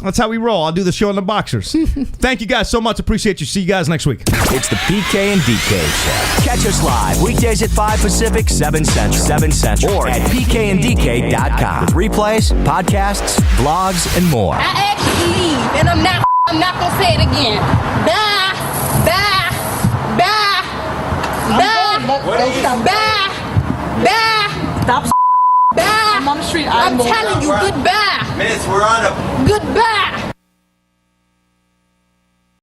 That's how we roll. I'll do the show in the boxers. Thank you guys so much. Appreciate you. See you guys next week. It's the PK and DK Show. Catch us live weekdays at 5 Pacific, 7 Central, or at pkanddk.com. With replays, podcasts, vlogs, and more. I actually leave, and I'm not gonna say it again. Bye, bye, bye, bye, bye, bye, bye. I'm on the street. I'm telling you, goodbye. Miss, we're on a... Goodbye.